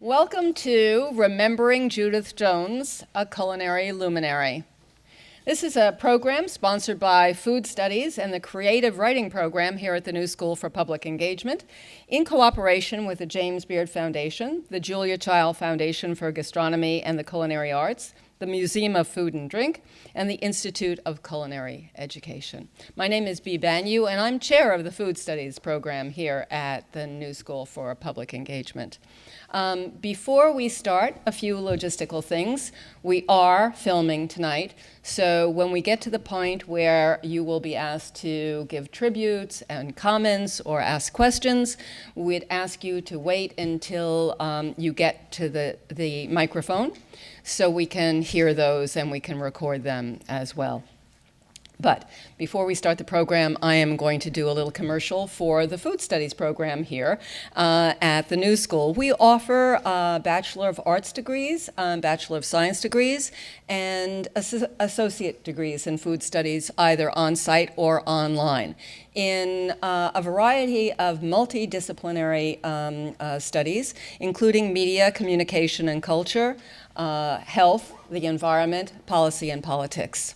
Welcome to Remembering Judith Jones, a Culinary Luminary. This is a program sponsored by Food Studies and the Creative Writing Program here at the New School for Public Engagement, in cooperation with the James Beard Foundation, the Julia Child Foundation for Gastronomy and the Culinary Arts, the Museum of Food and Drink, and the Institute of Culinary Education. My name is Bea Banyu, and I'm chair of the Food Studies program here at the New School for Public Engagement. Before we start, a few logistical things. We are filming tonight, so when we get to the point where you will be asked to give tributes and comments or ask questions, we'd ask you to wait until you get to the microphone so we can hear those and we can record them as well. But before we start the program, I am going to do a little commercial for the Food Studies program here at the New School. We offer Bachelor of Arts degrees, Bachelor of Science degrees, and associate degrees in food studies, either on-site or online, in a variety of multidisciplinary studies, including media, communication and culture, health, the environment, policy and politics.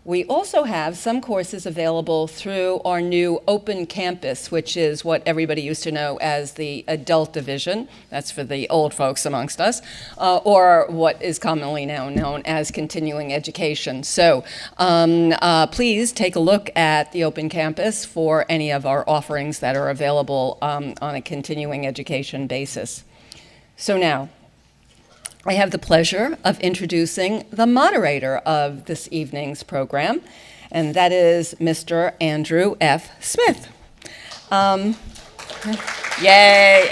We also have some courses available through our new open campus, which is what everybody used to know as the adult division. That's for the old folks amongst us, or what is commonly now known as continuing education. So please take a look at the open campus for any of our offerings that are available on a continuing education basis. So now, I have the pleasure of introducing the moderator of this evening's program, and that is Mr. Andrew F. Smith. Yay!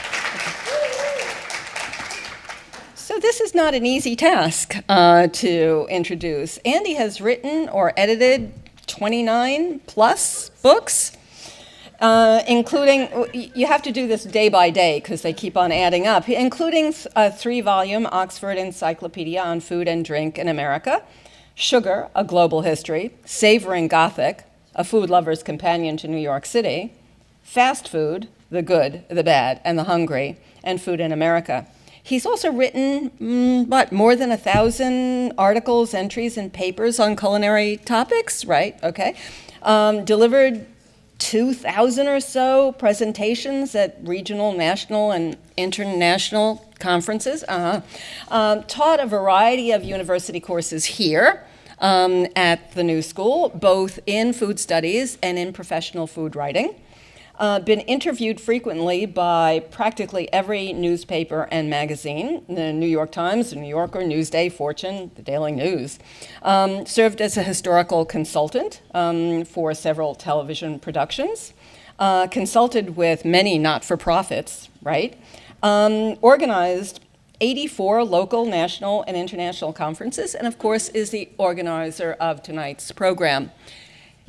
So this is not an easy task to introduce. Andy has written or edited 29 plus books, including, you have to do this day by day because they keep on adding up, including a 3-volume Oxford Encyclopedia on Food and Drink in America, Sugar, A Global History, Savoring Gothic, A Food Lover's Companion to New York City, Fast Food, The Good, the Bad, and the Hungry, and Food in America. He's also written, more than 1,000 articles, entries, and papers on culinary topics, right? Okay. Delivered 2,000 or so presentations at regional, national, and international conferences. Taught a variety of university courses here at the New School, both in food studies and in professional food writing. Been interviewed frequently by practically every newspaper and magazine, the New York Times, the New Yorker, Newsday, Fortune, the Daily News. Served as a historical consultant for several television productions. Consulted with many not-for-profits, right? Organized 84 local, national, and international conferences, and of course is the organizer of tonight's program.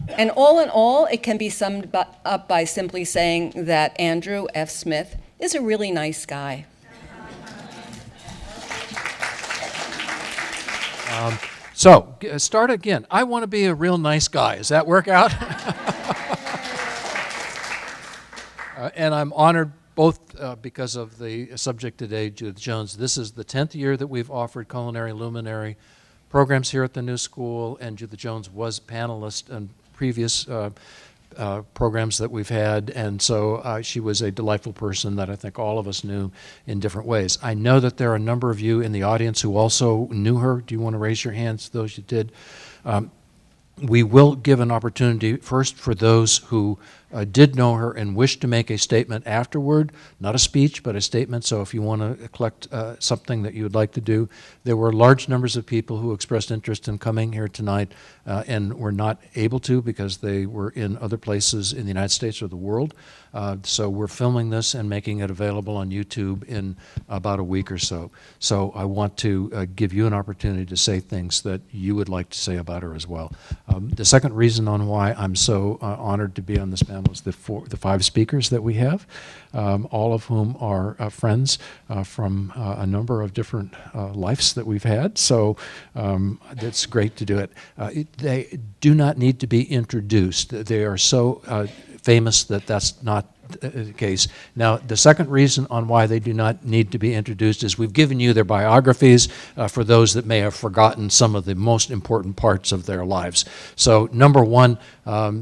And all in all, it can be summed up by simply saying that Andrew F. Smith is a really nice guy. Start again. I want to be a real nice guy. Does that work out? And I'm honored both because of the subject today, Judith Jones. This is the 10th year that we've offered Culinary Luminary programs here at the New School, and Judith Jones was panelist in previous programs that we've had, and so she was a delightful person that I think all of us knew in different ways. I know that there are a number of you in the audience who also knew her. Do you want to raise your hands, those you did? We will give an opportunity first for those who did know her and wish to make a statement afterward, not a speech, but a statement. So if you want to collect something that you would like to do, there were large numbers of people who expressed interest in coming here tonight and were not able to because they were in other places in the United States or the world. So we're filming this and making it available on YouTube in about a week or so. So I want to give you an opportunity to say things that you would like to say about her as well. The second reason on why I'm so honored to be on this panel is the 5 speakers that we have, all of whom are friends from a number of different lives that we've had. So it's great to do it. They do not need to be introduced. They are so famous that that's not case. Now, the second reason on why they do not need to be introduced is we've given you their biographies for those that may have forgotten some of the most important parts of their lives. So, number one,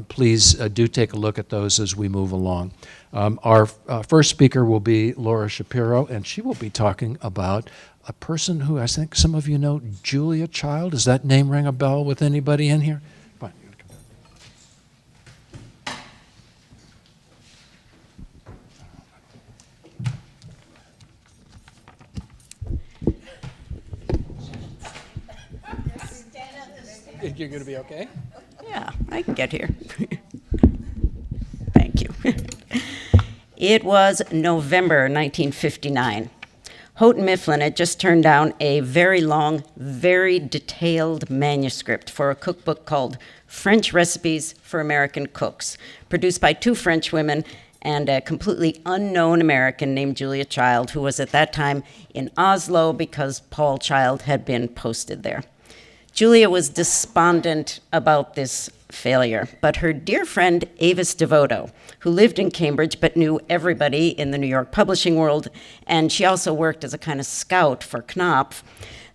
please do take a look at those as we move along. Our first speaker will be Laura Shapiro, and she will be talking about a person who I think some of you know, Julia Child. Does that name ring a bell with anybody in here? Fine. You're going to be okay? Yeah, I can get here. Thank you. It was November 1959. Houghton Mifflin had just turned down a very long, very detailed manuscript for a cookbook called French Recipes for American Cooks, produced by two French women and a completely unknown American named Julia Child, who was at that time in Oslo because Paul Child had been posted there. Julia was despondent about this failure, but her dear friend Avis Devoto, who lived in Cambridge but knew everybody in the New York publishing world, and she also worked as a kind of scout for Knopf,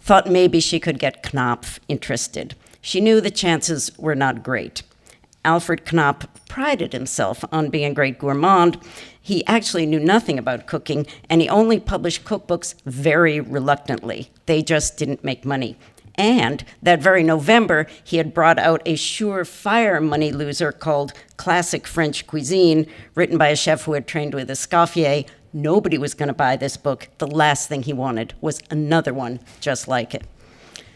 thought maybe she could get Knopf interested. She knew the chances were not great. Alfred Knopf prided himself on being a great gourmand. He actually knew nothing about cooking, and he only published cookbooks very reluctantly. They just didn't make money. And that very November, he had brought out a surefire money loser called Classic French Cuisine, written by a chef who had trained with Escoffier. Nobody was going to buy this book. The last thing he wanted was another one just like it.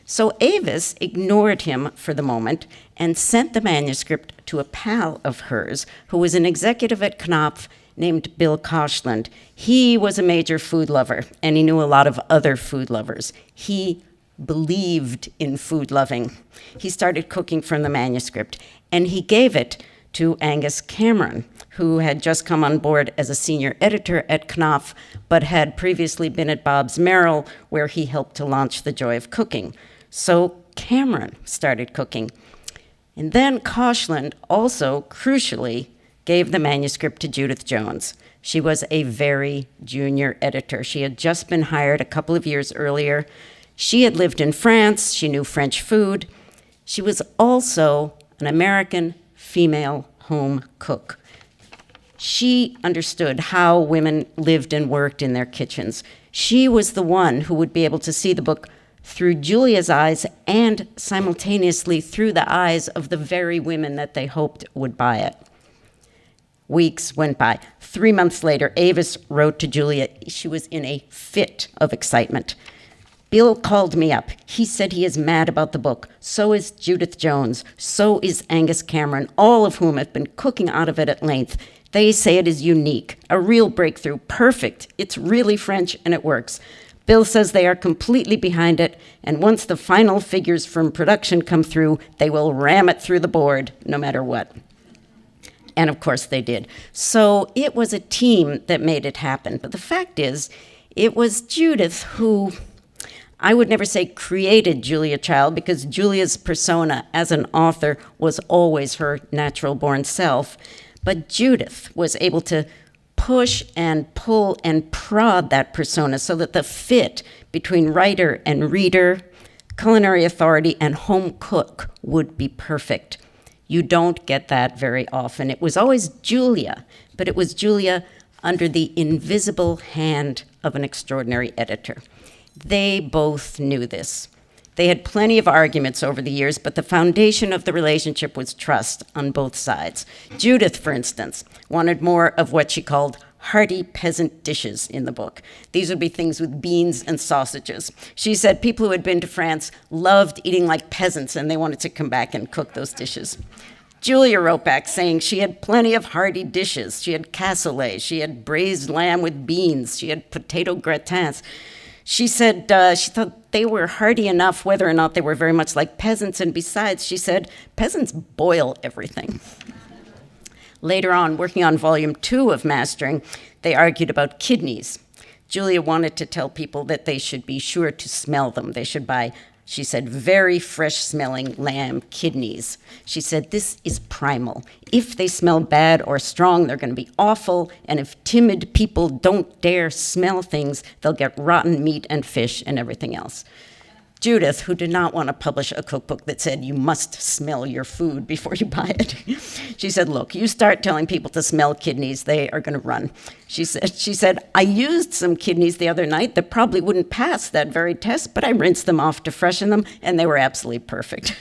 So Avis ignored him for the moment and sent the manuscript to a pal of hers who was an executive at Knopf named Bill Koshland. He was a major food lover, and he knew a lot of other food lovers. He believed in food loving. He started cooking from the manuscript, and he gave it to Angus Cameron, who had just come on board as a senior editor at Knopf, but had previously been at Bob's Merrill, where he helped to launch The Joy of Cooking. So Cameron started cooking. And then Koshland also, crucially, gave the manuscript to Judith Jones. She was a very junior editor. She had just been hired a couple of years earlier. She had lived in France. She knew French food. She was also an American female home cook. She understood how women lived and worked in their kitchens. She was the one who would be able to see the book through Julia's eyes and simultaneously through the eyes of the very women that they hoped would buy it. Weeks went by. 3 months later, Avis wrote to Julia. She was in a fit of excitement. Bill called me up. He said he is mad about the book. So is Judith Jones. So is Angus Cameron, all of whom have been cooking out of it at length. They say it is unique, a real breakthrough, perfect. It's really French and it works. Bill says they are completely behind it, and once the final figures from production come through, they will ram it through the board, no matter what. And of course they did. So it was a team that made it happen. But the fact is, it was Judith who, I would never say created Julia Child, because Julia's persona as an author was always her natural-born self. But Judith was able to push and pull and prod that persona so that the fit between writer and reader, culinary authority, and home cook would be perfect. You don't get that very often. It was always Julia, but it was Julia under the invisible hand of an extraordinary editor. They both knew this. They had plenty of arguments over the years, but the foundation of the relationship was trust on both sides. Judith, for instance, wanted more of what she called hearty peasant dishes in the book. These would be things with beans and sausages. She said people who had been to France loved eating like peasants, and they wanted to come back and cook those dishes. Julia wrote back saying she had plenty of hearty dishes. She had cassoulet, she had braised lamb with beans, she had potato gratins. She said she thought they were hearty enough whether or not they were very much like peasants, and besides, she said, peasants boil everything. Later on, working on volume 2 of Mastering, they argued about kidneys. Julia wanted to tell people that they should be sure to smell them. They should buy She said, very fresh-smelling lamb kidneys. She said, this is primal. If they smell bad or strong, they're going to be awful, and if timid people don't dare smell things, they'll get rotten meat and fish and everything else. Judith, who did not want to publish a cookbook that said you must smell your food before you buy it, she said, look, you start telling people to smell kidneys, they are going to run. She said, I used some kidneys the other night that probably wouldn't pass that very test, but I rinsed them off to freshen them, and they were absolutely perfect.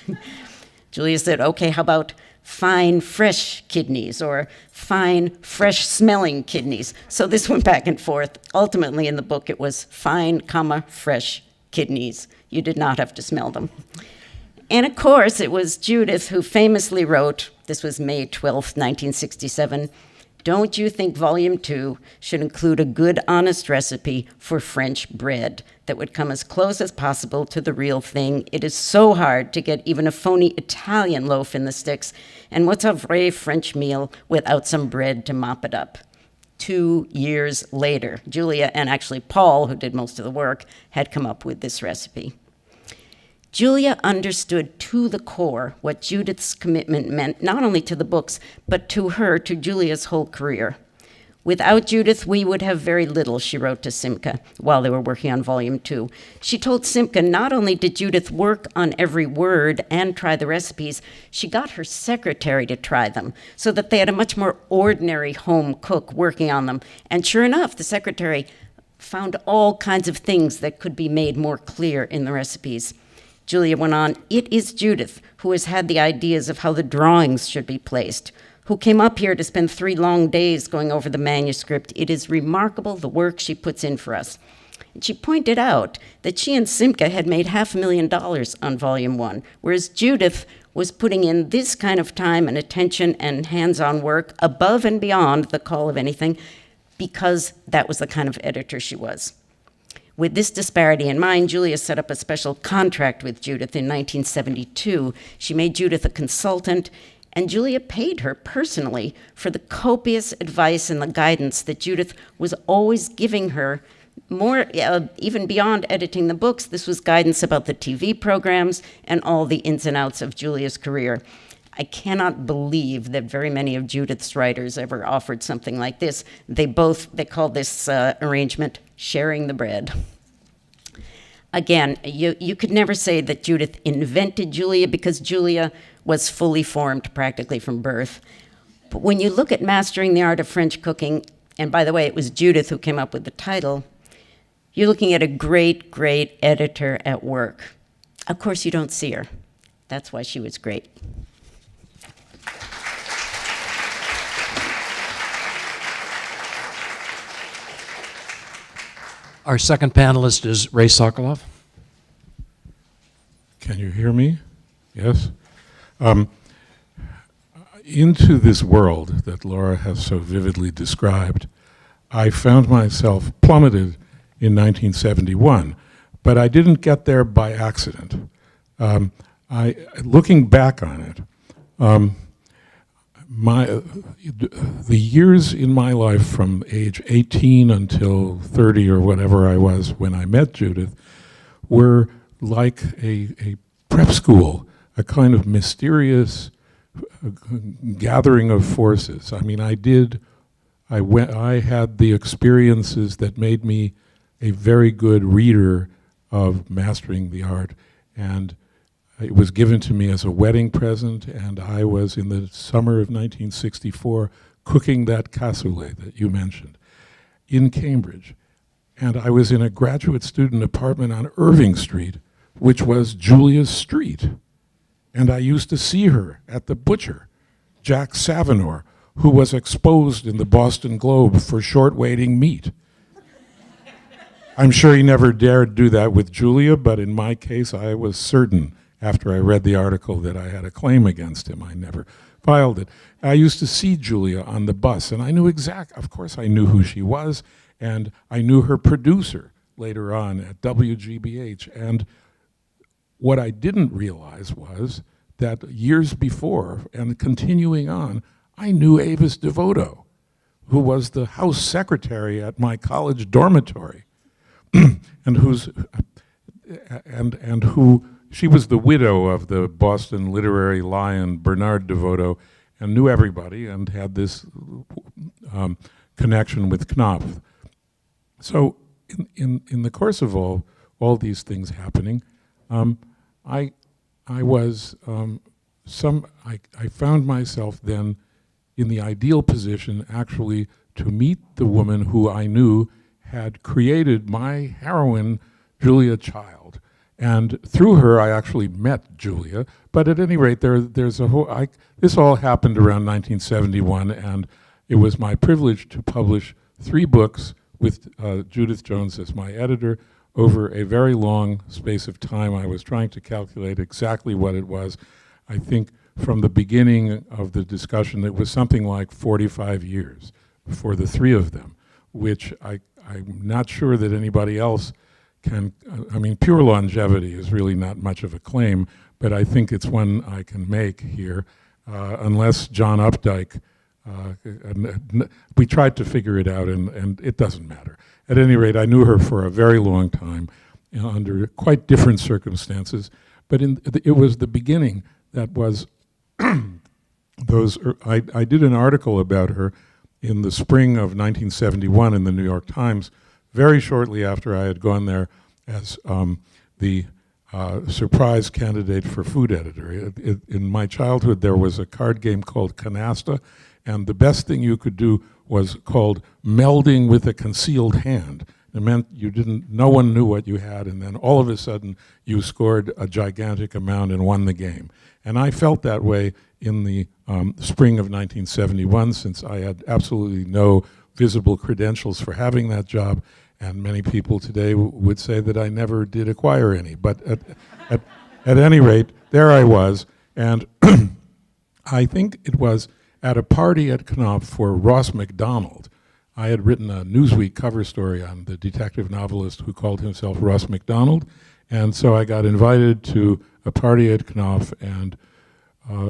Julia said, okay, how about fine, fresh kidneys or fine, fresh-smelling kidneys? So this went back and forth. Ultimately, in the book, it was fine, fresh kidneys. You did not have to smell them. And of course, it was Judith who famously wrote, this was May 12th, 1967, don't you think Volume 2 should include a good, honest recipe for French bread that would come as close as possible to the real thing? It is so hard to get even a phony Italian loaf in the sticks. And what's a vrai French meal without some bread to mop it up? 2 years later, Julia and actually Paul, who did most of the work, had come up with this recipe. Julia understood to the core what Judith's commitment meant, not only to the books, but to her, to Julia's whole career. Without Judith, we would have very little, she wrote to Simca while they were working on Volume 2. She told Simca not only did Judith work on every word and try the recipes, she got her secretary to try them so that they had a much more ordinary home cook working on them. And sure enough, the secretary found all kinds of things that could be made more clear in the recipes. Julia went on, it is Judith who has had the ideas of how the drawings should be placed, who came up here to spend 3 long days going over the manuscript. It is remarkable the work she puts in for us. And she pointed out that she and Simca had made $500,000 on Volume 1, whereas Judith was putting in this kind of time and attention and hands-on work above and beyond the call of anything, because that was the kind of editor she was. With this disparity in mind, Julia set up a special contract with Judith in 1972. She made Judith a consultant, and Julia paid her personally for the copious advice and the guidance that Judith was always giving her, more even beyond editing the books. This was guidance about the TV programs and all the ins and outs of Julia's career. I cannot believe that very many of Judith's writers ever offered something like this. They called this arrangement sharing the bread. Again, you could never say that Judith invented Julia, because Julia was fully formed practically from birth. But when you look at Mastering the Art of French Cooking, and by the way, it was Judith who came up with the title, you're looking at a great, great editor at work. Of course, you don't see her. That's why she was great. Our second panelist is Ray Sokolov. Can you hear me? Yes? Into this world that Laura has so vividly described, I found myself plummeted in 1971, but I didn't get there by accident. Looking back on it, the years in my life from age 18 until 30 or whatever I was when I met Judith were like a prep school, a kind of mysterious gathering of forces. I mean, I had the experiences that made me a very good reader of Mastering the Art, and it was given to me as a wedding present, and I was in the summer of 1964 cooking that cassoulet that you mentioned in Cambridge. And I was in a graduate student apartment on Irving Street, which was Julia's street. And I used to see her at the butcher, Jack Savinor, who was exposed in the Boston Globe for short-waiting meat. I'm sure he never dared do that with Julia, but in my case, I was certain after I read the article that I had a claim against him. I never filed it. I used to see Julia on the bus, and I knew of course I knew who she was, and I knew her producer later on at WGBH. And what I didn't realize was that years before, and continuing on, I knew Avis Devoto, who was the house secretary at my college dormitory, and who she was the widow of the Boston literary lion Bernard DeVoto, and knew everybody and had this connection with Knopf. So in the course of all these things happening, I found myself then in the ideal position actually to meet the woman who I knew had created my heroine, Julia Child. And through her, I actually met Julia. But at any rate, there's a whole, this all happened around 1971, and it was my privilege to publish 3 books with Judith Jones as my editor over a very long space of time. I was trying to calculate exactly what it was. I think from the beginning of the discussion, it was something like 45 years for the 3 of them, which I'm not sure that anybody else can, I mean, pure longevity is really not much of a claim, but I think it's one I can make here, unless John Updike, we tried to figure it out and it doesn't matter. At any rate, I knew her for a very long time, under quite different circumstances, but it was the beginning that was I did an article about her in the spring of 1971 in the New York Times, very shortly after I had gone there as the surprise candidate for food editor. In my childhood, there was a card game called Canasta, and the best thing you could do was called melding with a concealed hand. It meant no one knew what you had, and then all of a sudden you scored a gigantic amount and won the game. And I felt that way in the spring of 1971, since I had absolutely no visible credentials for having that job, and many people today would say that I never did acquire any. But at any rate, there I was, and I think it was at a party at Knopf for Ross MacDonald. I had written a Newsweek cover story on the detective novelist who called himself Ross MacDonald, and so I got invited to a party at Knopf, and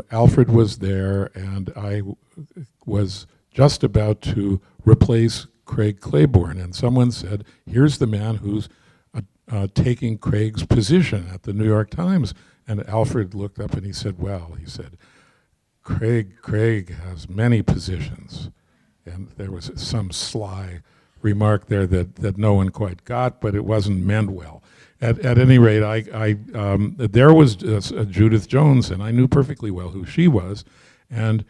Alfred was there, and I was just about to replace Craig Claiborne, and someone said, here's the man who's taking Craig's position at the New York Times. And Alfred looked up and he said, well, he said, Craig has many positions. And there was some sly remark there that no one quite got, but it wasn't meant well. At any rate, there was Judith Jones, and I knew perfectly well who she was. And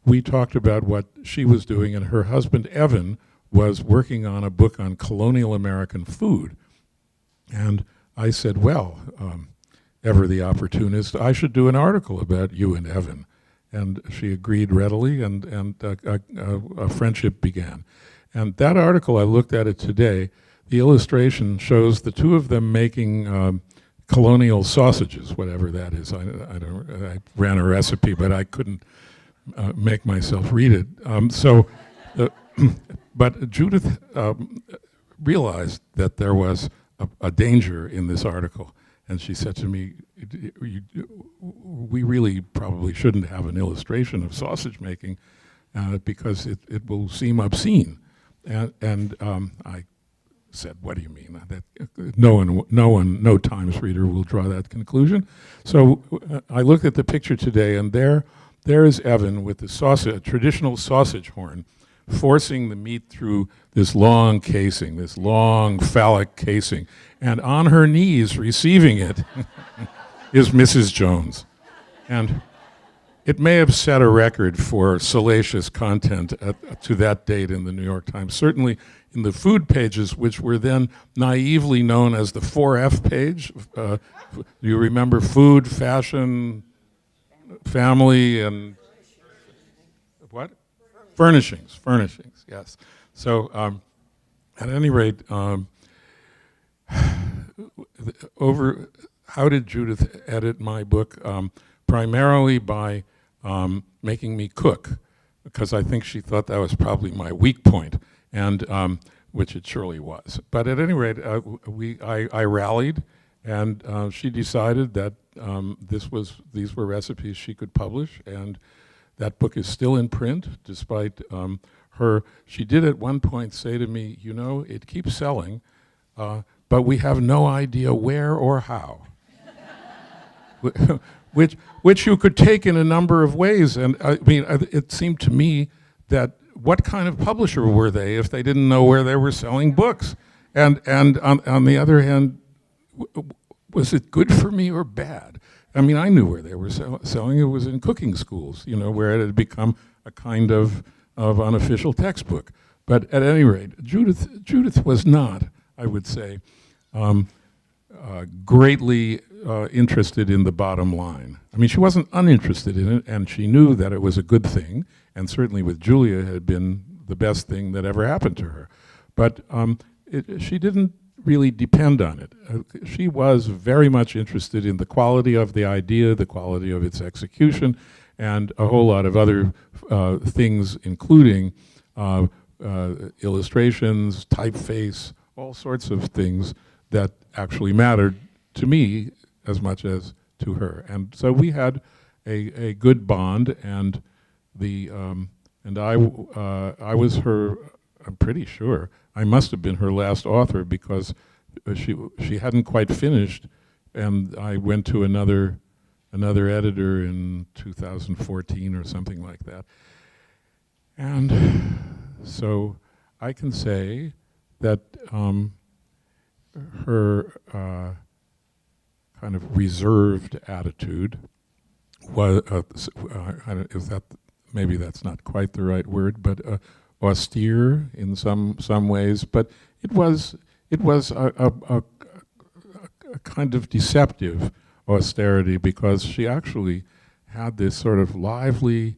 we talked about what she was doing, and her husband, Evan, was working on a book on colonial American food. And I said, well, ever the opportunist, I should do an article about you and Evan. And she agreed readily, and a friendship began. And that article, I looked at it today, the illustration shows the 2 of them making colonial sausages, whatever that is. I ran a recipe, but I couldn't make myself read it. But Judith realized that there was a danger in this article, and she said to me, we really probably shouldn't have an illustration of sausage making because it will seem obscene. And I said, what do you mean? That no Times reader will draw that conclusion. So I looked at the picture today, and there is Evan with the traditional sausage horn, forcing the meat through this long casing, this long phallic casing, and on her knees receiving it is Mrs. Jones. And it may have set a record for salacious content to that date in the New York Times, certainly in the food pages, which were then naively known as the 4F page. Do you remember food, fashion, family, and what? Furnishings, yes. So at any rate, how did Judith edit my book? Primarily by making me cook, because I think she thought that was probably my weak point, and which it surely was. But at any rate, I rallied, and she decided that these were recipes she could publish, and that book is still in print, despite she did at one point say to me, it keeps selling, but we have no idea where or how. which you could take in a number of ways. And I mean, it seemed to me that what kind of publisher were they if they didn't know where they were selling books? And on the other hand, was it good for me or bad? I mean, I knew where they were selling. It was in cooking schools, you know, where it had become a kind of unofficial textbook. But at any rate, Judith was not, I would say, greatly interested in the bottom line. I mean, she wasn't uninterested in it, and she knew that it was a good thing, and certainly with Julia it had been the best thing that ever happened to her. But she didn't really depend on it. She was very much interested in the quality of the idea, the quality of its execution, and a whole lot of other things, including illustrations, typeface, all sorts of things that actually mattered to me as much as to her. And so we had a good bond, and I was her, I'm pretty sure, I must have been her last author, because she hadn't quite finished, and I went to another editor in 2014 or something like that. And so I can say that her kind of reserved attitude was, maybe that's not quite the right word, but austere in some ways, but it was a kind of deceptive austerity, because she actually had this sort of lively,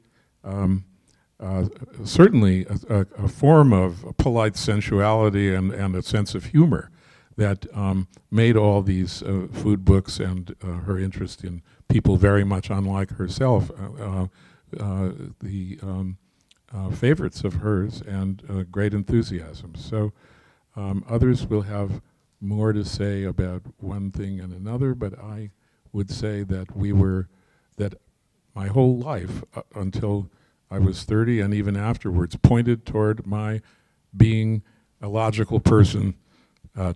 certainly a form of polite sensuality and a sense of humor that made all these food books and her interest in people very much unlike herself favorites of hers, and great enthusiasm. So others will have more to say about one thing and another, but I would say that that my whole life until I was 30 and even afterwards pointed toward my being a logical person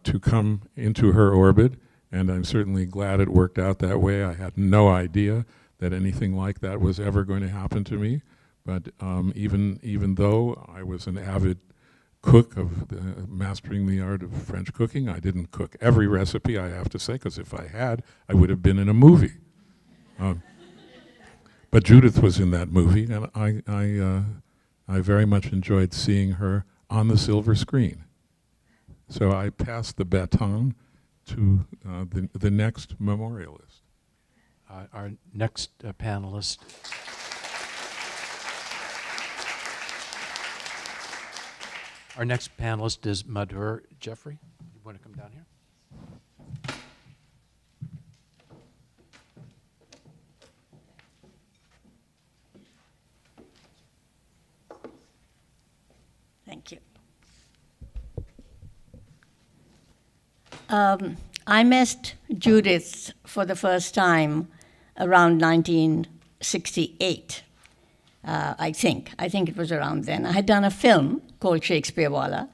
to come into her orbit, and I'm certainly glad it worked out that way. I had no idea that anything like that was ever going to happen to me, but even though I was an avid cook of mastering the art of French cooking, I didn't cook every recipe, I have to say, because if I had, I would have been in a movie. But Judith was in that movie, and I very much enjoyed seeing her on the silver screen. So I passed the baton to the next memorialist. Our next panelist. Our next panelist is Madhur Jeffrey. You want to come down here? Thank you. I met Judith for the first time around 1968, I think. I think it was around then. I had done a film called Shakespeare Walla,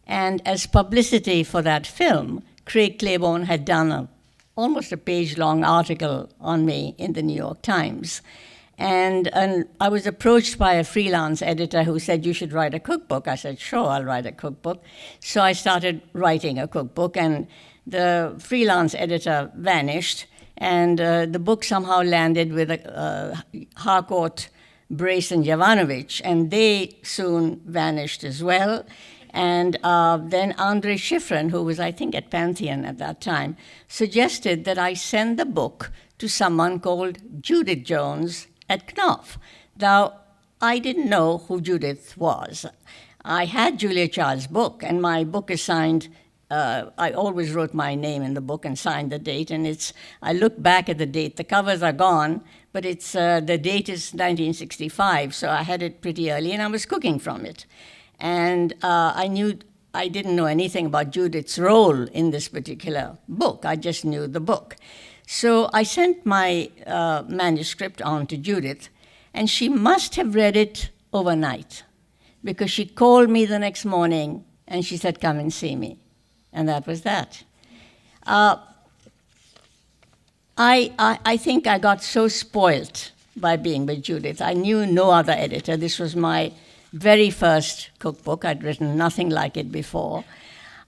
and as publicity for that film, Craig Claiborne had done almost a page-long article on me in the New York Times. And I was approached by a freelance editor who said, you should write a cookbook. I said, sure, I'll write a cookbook. So I started writing a cookbook, and the freelance editor vanished, and the book somehow landed with Harcourt, Brace, and Jovanovic, and they soon vanished as well. And then Andre Schifrin, who was, I think, at Pantheon at that time, suggested that I send the book to someone called Judith Jones at Knopf. Now, I didn't know who Judith was. I had Julia Child's book, and my book is signed. I always wrote my name in the book and signed the date, and I look back at the date. The covers are gone, but the date is 1965, so I had it pretty early, and I was cooking from it. And I didn't know anything about Judith's role in this particular book. I just knew the book. So I sent my manuscript on to Judith, and she must have read it overnight, because she called me the next morning, and she said, come and see me. And that was that. I think I got so spoilt by being with Judith. I knew no other editor. This was my very first cookbook. I'd written nothing like it before.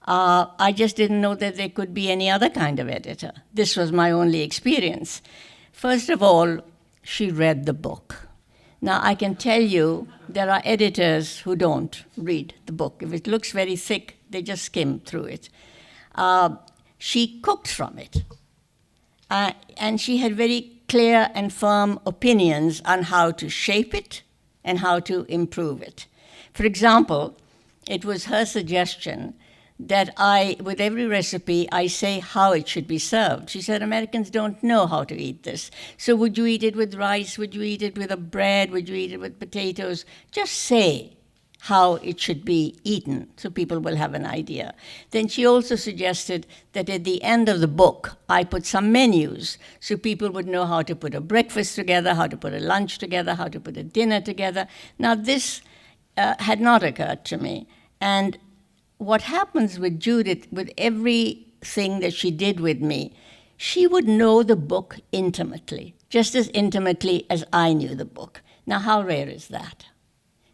I just didn't know that there could be any other kind of editor. This was my only experience. First of all, she read the book. Now, I can tell you there are editors who don't read the book. If it looks very thick, they just skim through it. She cooked from it. And she had very clear and firm opinions on how to shape it and how to improve it. For example, it was her suggestion that with every recipe, I say how it should be served. She said, Americans don't know how to eat this. So would you eat it with rice? Would you eat it with a bread? Would you eat it with potatoes? Just say how it should be eaten so people will have an idea. Then she also suggested that at the end of the book, I put some menus so people would know how to put a breakfast together, how to put a lunch together, how to put a dinner together. Now, this had not occurred to me. And what happens with Judith, with everything that she did with me, she would know the book intimately, just as intimately as I knew the book. Now, how rare is that?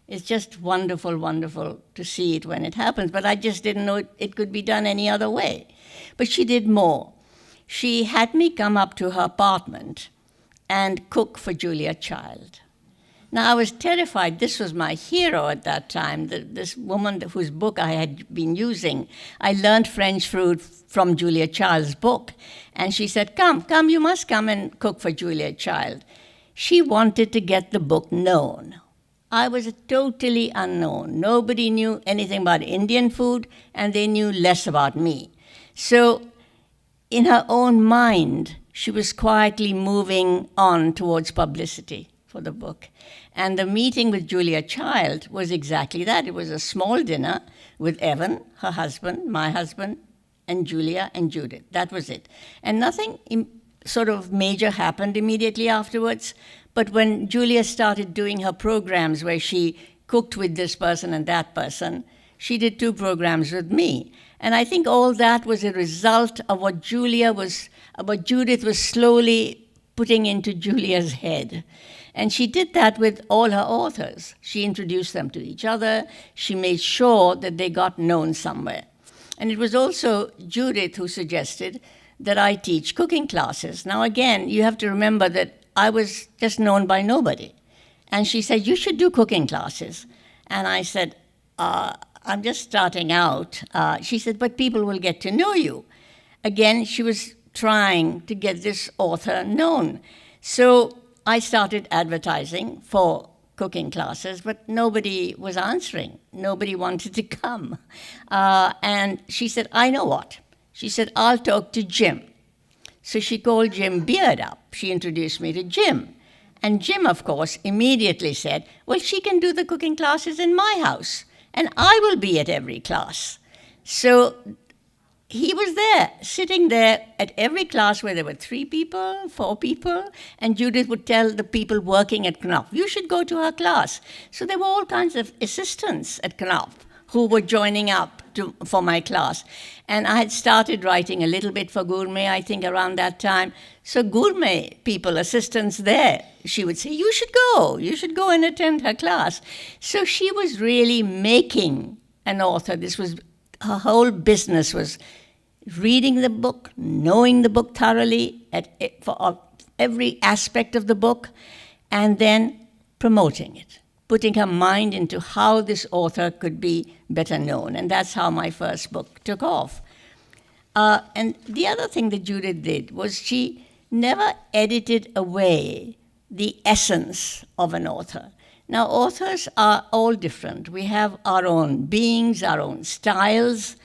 It's just wonderful, wonderful to see it when it happens, but I just didn't know it could be done any other way. But she did more. She had me come up to her apartment and cook for Julia Child. Now, I was terrified. This was my hero at that time, this woman whose book I had been using. I learned French food from Julia Child's book. And she said, come, you must come and cook for Julia Child. She wanted to get the book known. I was totally unknown. Nobody knew anything about Indian food, and they knew less about me. So in her own mind, she was quietly moving on towards publicity for the book. And the meeting with Julia Child was exactly that. It was a small dinner with Evan, her husband, my husband, and Julia and Judith. That was it. And nothing sort of major happened immediately afterwards. But when Julia started doing her programs where she cooked with this person and that person, she did 2 programs with me. And I think all that was a result of what Judith was slowly putting into Julia's head. And she did that with all her authors. She introduced them to each other. She made sure that they got known somewhere. And it was also Judith who suggested that I teach cooking classes. Now, again, you have to remember that I was just known by nobody. And she said, you should do cooking classes. And I said, I'm just starting out. She said, but people will get to know you. Again, she was trying to get this author known. So I started advertising for cooking classes, but nobody was answering. Nobody wanted to come. And she said, I know what. She said, I'll talk to Jim. So she called Jim Beard up. She introduced me to Jim. And Jim, of course, immediately said, well, she can do the cooking classes in my house, and I will be at every class. So he was there, sitting there at every class where there were 3 people, 4 people, and Judith would tell the people working at Knopf, you should go to her class. So there were all kinds of assistants at Knopf who were joining up for my class. And I had started writing a little bit for Gourmet, I think, around that time. So Gourmet people, assistants there, she would say, you should go and attend her class. So she was really making an author. Her whole business was reading the book, knowing the book thoroughly for every aspect of the book, and then promoting it, putting her mind into how this author could be better known. And that's how my first book took off. And the other thing that Judith did was she never edited away the essence of an author. Now, authors are all different. We have our own beings, our own styles.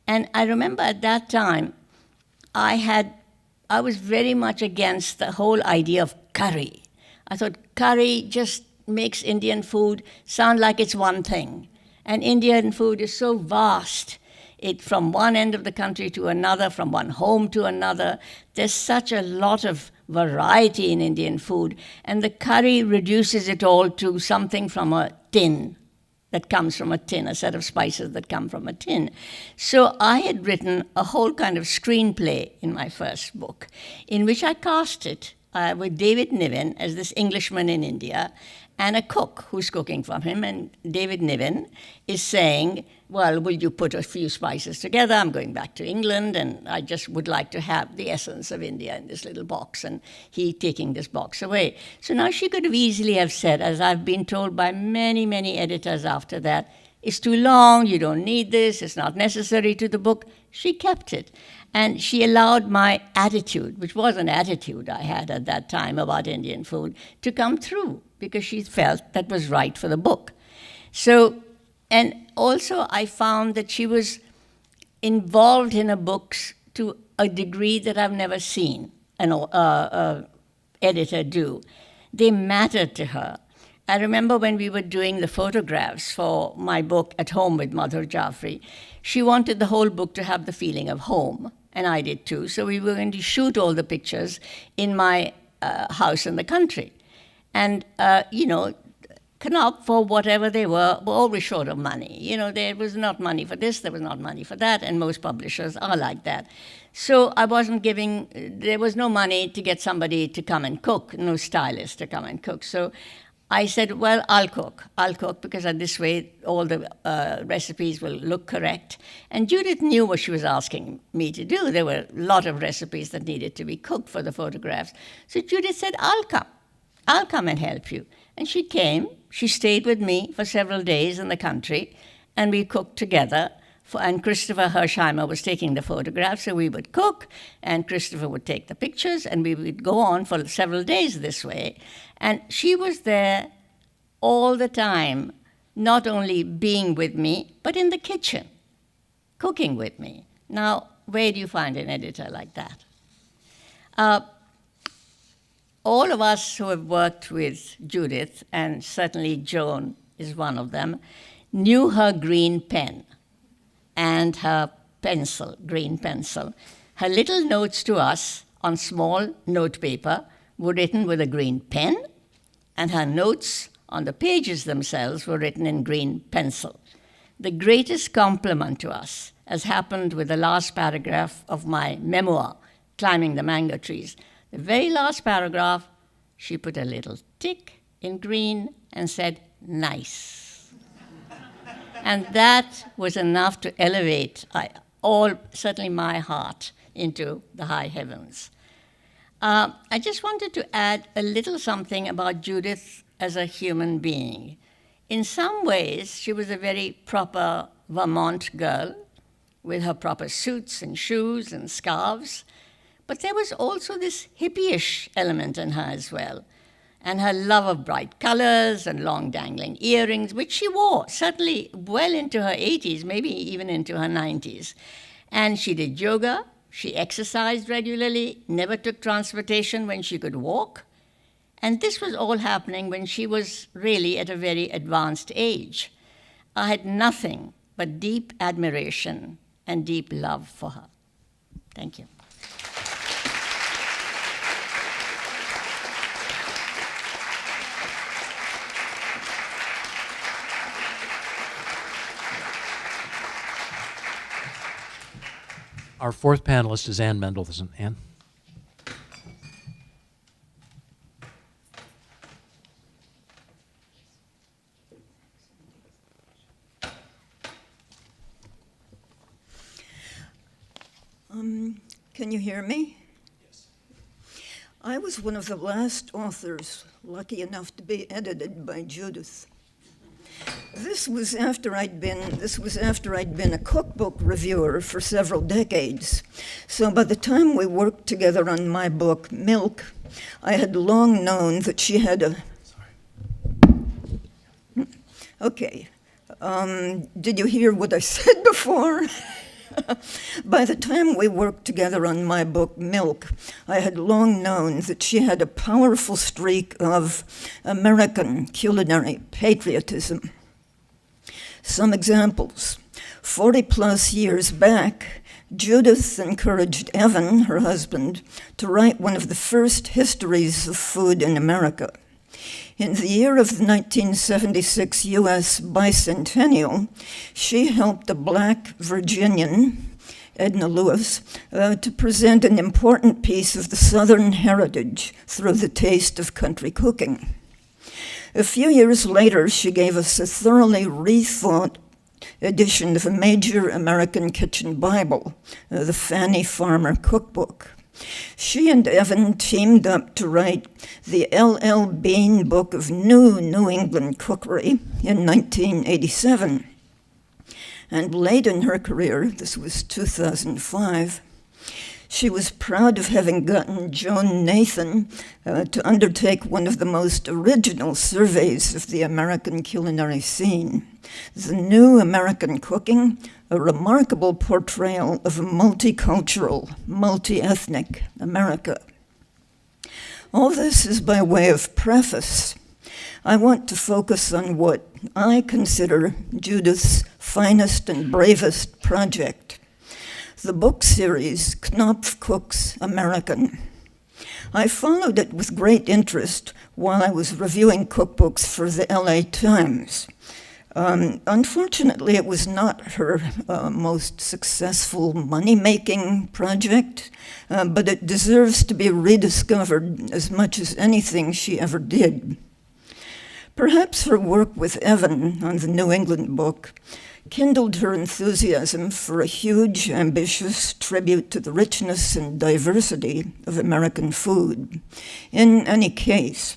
And I remember at that time, I was very much against the whole idea of curry. I thought curry just makes Indian food sound like it's one thing. And Indian food is so vast. From one end of the country to another, from one home to another. There's such a lot of variety in Indian food. And the curry reduces it all to something from a tin that comes from a tin, a set of spices that come from a tin. So I had written a whole kind of screenplay in my first book, in which I cast it with David Niven as this Englishman in India, and a cook who's cooking for him. And David Niven is saying, well, will you put a few spices together? I'm going back to England, and I just would like to have the essence of India in this little box, and he taking this box away. So now she could have easily have said, as I've been told by many, many editors after that, it's too long, you don't need this, it's not necessary to the book. She kept it. And she allowed my attitude, which was an attitude I had at that time about Indian food, to come through, because she felt that was right for the book. So, and also I found that she was involved in her books to a degree that I've never seen an editor do. They mattered to her. I remember when we were doing the photographs for my book, At Home with Madhur Jaffrey, she wanted the whole book to have the feeling of home, and I did too. So we were going to shoot all the pictures in my house in the country. And, Knopf, for whatever they were always short of money. There was not money for this, there was not money for that, and most publishers are like that. So I wasn't there was no money to get somebody to come and cook, no stylist to come and cook. So I said, well, I'll cook because this way all the recipes will look correct. And Judith knew what she was asking me to do. There were a lot of recipes that needed to be cooked for the photographs. So Judith said, I'll come and help you. And she came. She stayed with me for several days in the country, and we cooked together. And Christopher Hersheimer was taking the photographs, so we would cook, and Christopher would take the pictures, and we would go on for several days this way. And she was there all the time, not only being with me, but in the kitchen, cooking with me. Now, where do you find an editor like that? All of us who have worked with Judith, and certainly Joan is one of them, knew her green pen and her pencil, green pencil. Her little notes to us on small note paper were written with a green pen, and her notes on the pages themselves were written in green pencil. The greatest compliment to us, as happened with the last paragraph of my memoir, Climbing the Mango Trees. The very last paragraph, she put a little tick in green and said, nice. And that was enough to elevate certainly my heart into the high heavens. I just wanted to add a little something about Judith as a human being. In some ways, she was a very proper Vermont girl with her proper suits and shoes and scarves. But there was also this hippie-ish element in her as well, and her love of bright colors and long dangling earrings, which she wore certainly well into her 80s, maybe even into her 90s. And she did yoga, she exercised regularly, never took transportation when she could walk. And this was all happening when she was really at a very advanced age. I had nothing but deep admiration and deep love for her. Thank you. Our fourth panelist is Ann Mendelson. Ann? Can you hear me? Yes. I was one of the last authors lucky enough to be edited by Judith. This was after I'd been a cookbook reviewer for several decades. So by the time we worked together on my book, Milk, I had long known that she had a... Sorry. Okay. Did you hear what I said before? By the time we worked together on my book, Milk, I had long known that she had a powerful streak of American culinary patriotism. Some examples. 40-plus years back, Judith encouraged Evan, her husband, to write one of the first histories of food in America. In the year of the 1976 U.S. bicentennial, she helped a Black Virginian, Edna Lewis, to present an important piece of the Southern heritage through the taste of country cooking. A few years later, she gave us a thoroughly rethought edition of a major American kitchen Bible, the Fannie Farmer Cookbook. She and Evan teamed up to write the L.L. Bean Book of New England Cookery in 1987. And late in her career, this was 2005, she was proud of having gotten Joan Nathan to undertake one of the most original surveys of the American culinary scene, The New American Cooking, a remarkable portrayal of a multicultural, multi-ethnic America. All this is by way of preface. I want to focus on what I consider Judith's finest and bravest project, the book series Knopf Cooks American. I followed it with great interest while I was reviewing cookbooks for the LA Times. Unfortunately, it was not her most successful money-making project, but it deserves to be rediscovered as much as anything she ever did. Perhaps her work with Evan on the New England book kindled her enthusiasm for a huge, ambitious tribute to the richness and diversity of American food. In any case,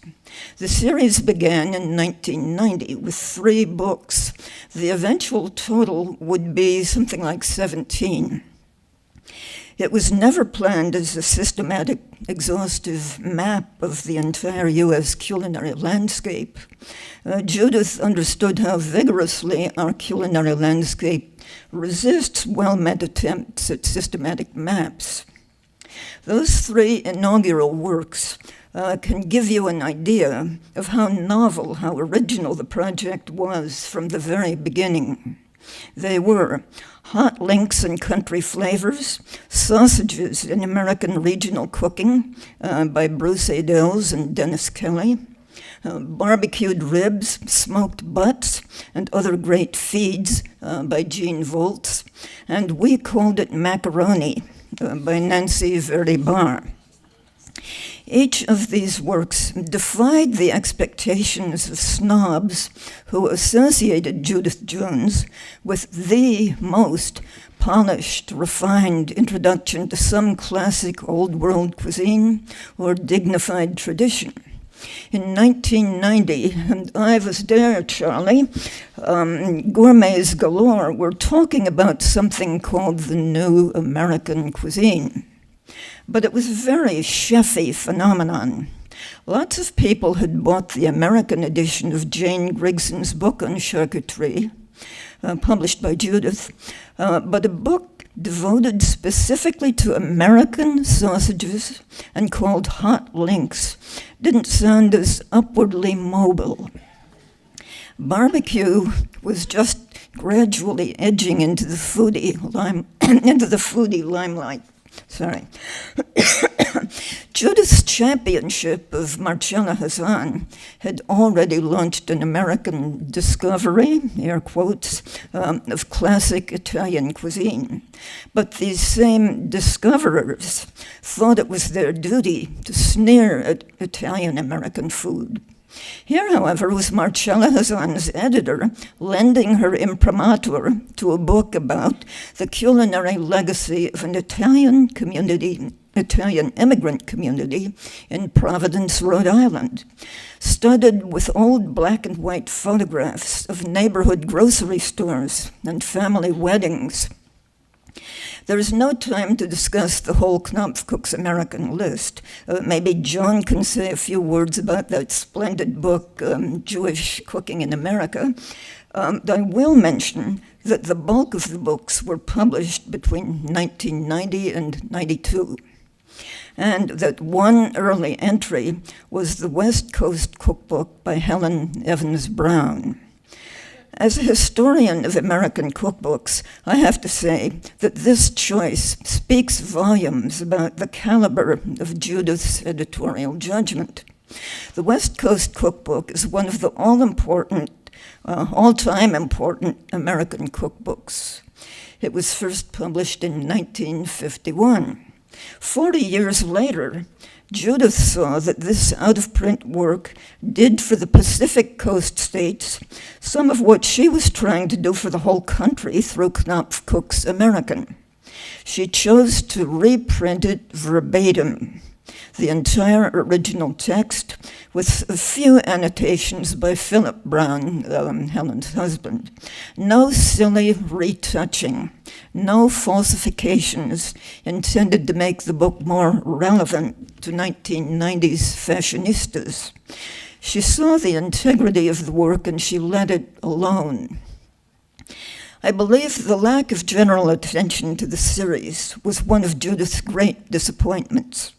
the series began in 1990 with 3 books. The eventual total would be something like 17. It was never planned as a systematic, exhaustive map of the entire U.S. culinary landscape. Judith understood how vigorously our culinary landscape resists well-meant attempts at systematic maps. Those 3 inaugural works can give you an idea of how novel, how original the project was from the very beginning. They were Hot Links and Country Flavors, Sausages in American Regional Cooking by Bruce Aidells and Dennis Kelly, Barbecued Ribs, Smoked Butts, and Other Great Feeds by Gene Volz, and We Called It Macaroni by Nancy Verde Barr. Each of these works defied the expectations of snobs who associated Judith Jones with the most polished, refined introduction to some classic old world cuisine or dignified tradition. In 1990, and I was there, Charlie, gourmets galore were talking about something called the New American Cuisine. But it was a very chefy phenomenon. Lots of people had bought the American edition of Jane Grigson's book on charcuterie, published by Judith, but a book devoted specifically to American sausages and called Hot Links didn't sound as upwardly mobile. Barbecue was just gradually edging into the foodie limelight. Sorry. Judith's championship of Marcella Hazan had already launched an American discovery, air quotes, of classic Italian cuisine. But these same discoverers thought it was their duty to sneer at Italian-American food. Here, however, was Marcella Hazan's editor lending her imprimatur to a book about the culinary legacy of an Italian immigrant community in Providence, Rhode Island, studded with old black and white photographs of neighborhood grocery stores and family weddings. There is no time to discuss the whole Knopf Cooks American list. Maybe Joan can say a few words about that splendid book, Jewish Cooking in America. I will mention that the bulk of the books were published between 1990 and 92, and that one early entry was the West Coast Cookbook by Helen Evans Brown. As a historian of American cookbooks, I have to say that this choice speaks volumes about the caliber of Judith's editorial judgment. The West Coast Cookbook is one of the all-time important American cookbooks. It was first published in 1951. 40 years later, Judith saw that this out-of-print work did for the Pacific Coast states some of what she was trying to do for the whole country through Knopf Cooks American. She chose to reprint it verbatim, the entire original text, with a few annotations by Philip Brown, Helen's husband. No silly retouching, no falsifications intended to make the book more relevant to 1990s fashionistas. She saw the integrity of the work and she let it alone. I believe the lack of general attention to the series was one of Judith's great disappointments.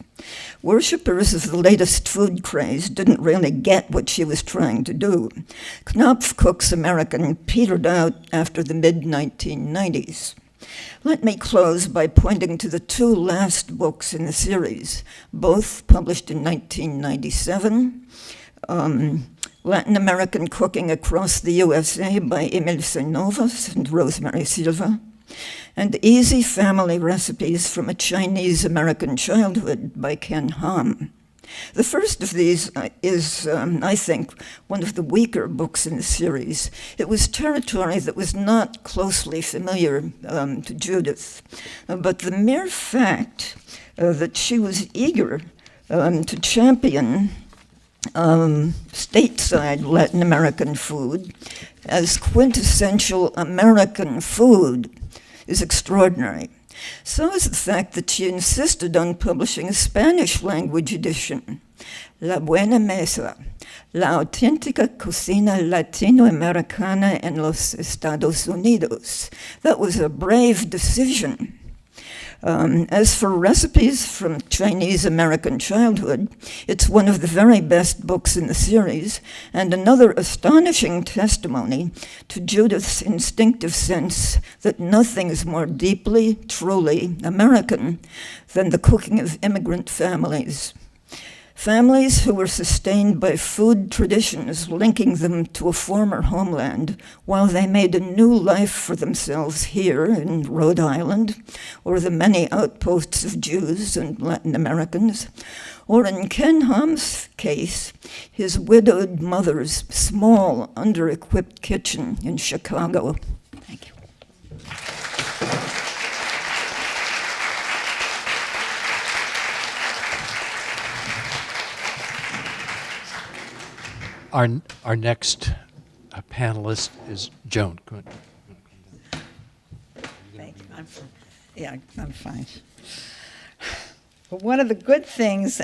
Worshippers of the latest food craze didn't really get what she was trying to do. Knopf Cooks American petered out after the mid-1990s. Let me close by pointing to the two last books in the series, both published in 1997. Latin American Cooking Across the USA by Emil Senovas and Rosemary Silva, and Easy Family Recipes from a Chinese American Childhood by Ken Hom. The first of these is, I think, one of the weaker books in the series. It was territory that was not closely familiar to Judith, but the mere fact that she was eager to champion stateside Latin American food as quintessential American food is extraordinary. So is the fact that she insisted on publishing a Spanish-language edition, La Buena Mesa, La Auténtica Cocina Latinoamericana en los Estados Unidos. That was a brave decision. As for Recipes from Chinese American Childhood, it's one of the very best books in the series, and another astonishing testimony to Judith's instinctive sense that nothing is more deeply, truly American than the cooking of immigrant families. Families who were sustained by food traditions linking them to a former homeland while they made a new life for themselves here in Rhode Island, or the many outposts of Jews and Latin Americans, or in Ken Hom's case, his widowed mother's small, under-equipped kitchen in Chicago. Thank you. Our next panelist is Joan. Go ahead. Thank you. I'm fine. But one of the good things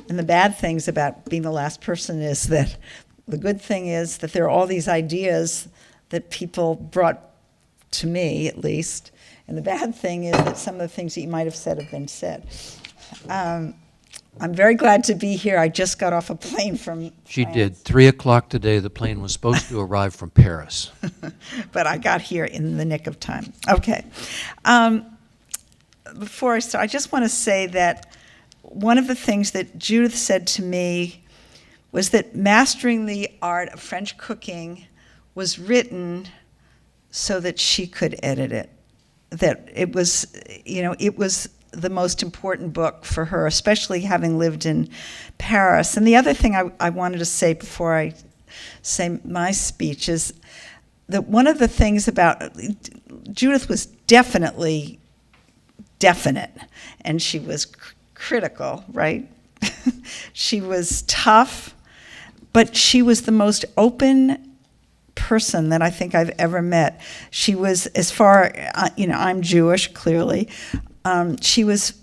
and the bad things about being the last person is that the good thing is that there are all these ideas that people brought to me, at least, and the bad thing is that some of the things that you might have said have been said. I'm very glad to be here. I just got off a plane from She France. did. 3 o'clock today, the plane was supposed to arrive from Paris. But I got here in the nick of time. Okay. Before I start, I just want to say that one of the things that Judith said to me was that mastering the art of French cooking was written so that she could edit it. That it was, it was the most important book for her, especially having lived in Paris. And the other thing I wanted to say before I say my speech is that one of the things about Judith was definitely definite, and she was critical, right? She was tough, but she was the most open person that I think I've ever met. She was, as far, I'm Jewish, clearly. She was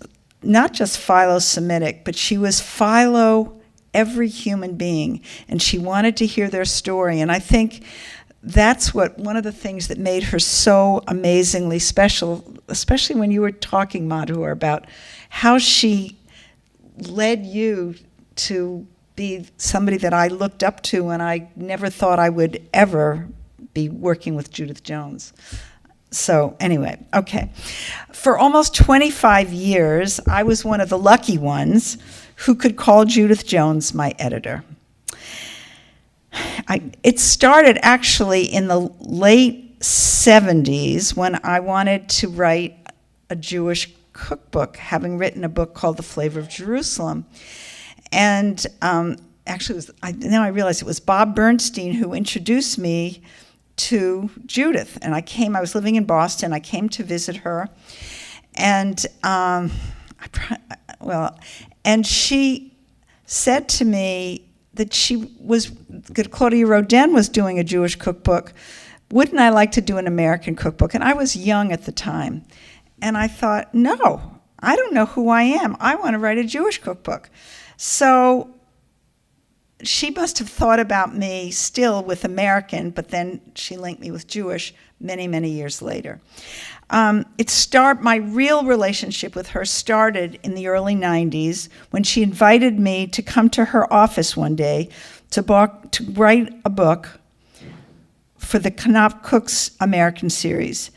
not just philo-Semitic, but she was philo every human being, and she wanted to hear their story. And I think that's one of the things that made her so amazingly special, especially when you were talking, Madhur, about how she led you to be somebody that I looked up to, and I never thought I would ever be working with Judith Jones. So anyway, okay. For almost 25 years, I was one of the lucky ones who could call Judith Jones my editor. It started actually in the late 70s when I wanted to write a Jewish cookbook, having written a book called The Flavor of Jerusalem. And actually, now I realize it was Bob Bernstein who introduced me to Judith. And I was living in Boston, I came to visit her. And and she said to me that Claudia Roden was doing a Jewish cookbook. Wouldn't I like to do an American cookbook? And I was young at the time. And I thought, no, I don't know who I am. I want to write a Jewish cookbook. So she must have thought about me still with American, but then she linked me with Jewish many, many years later. My real relationship with her started in the early 90s when she invited me to come to her office one day to write a book for the Knopf Cooks American series.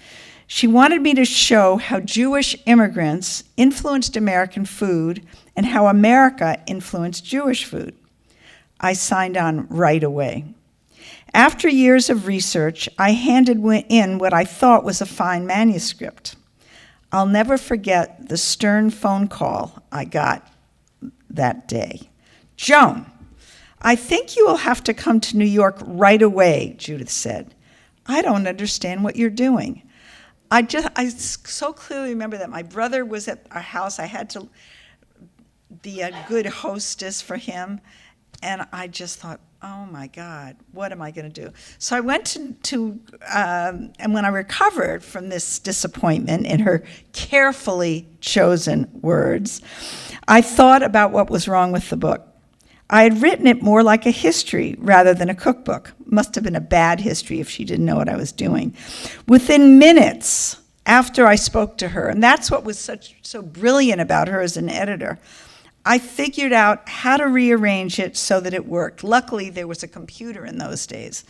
She wanted me to show how Jewish immigrants influenced American food and how America influenced Jewish food. I signed on right away. After years of research, I handed in what I thought was a fine manuscript. I'll never forget the stern phone call I got that day. "Joan, I think you will have to come to New York right away," Judith said. "I don't understand what you're doing." I so clearly remember that my brother was at our house. I had to be a good hostess for him. And I just thought, oh my God, what am I going to do? So I went and when I recovered from this disappointment in her carefully chosen words, I thought about what was wrong with the book. I had written it more like a history rather than a cookbook. Must have been a bad history if she didn't know what I was doing. Within minutes after I spoke to her, and that's what was so brilliant about her as an editor, I figured out how to rearrange it so that it worked. Luckily, there was a computer in those days.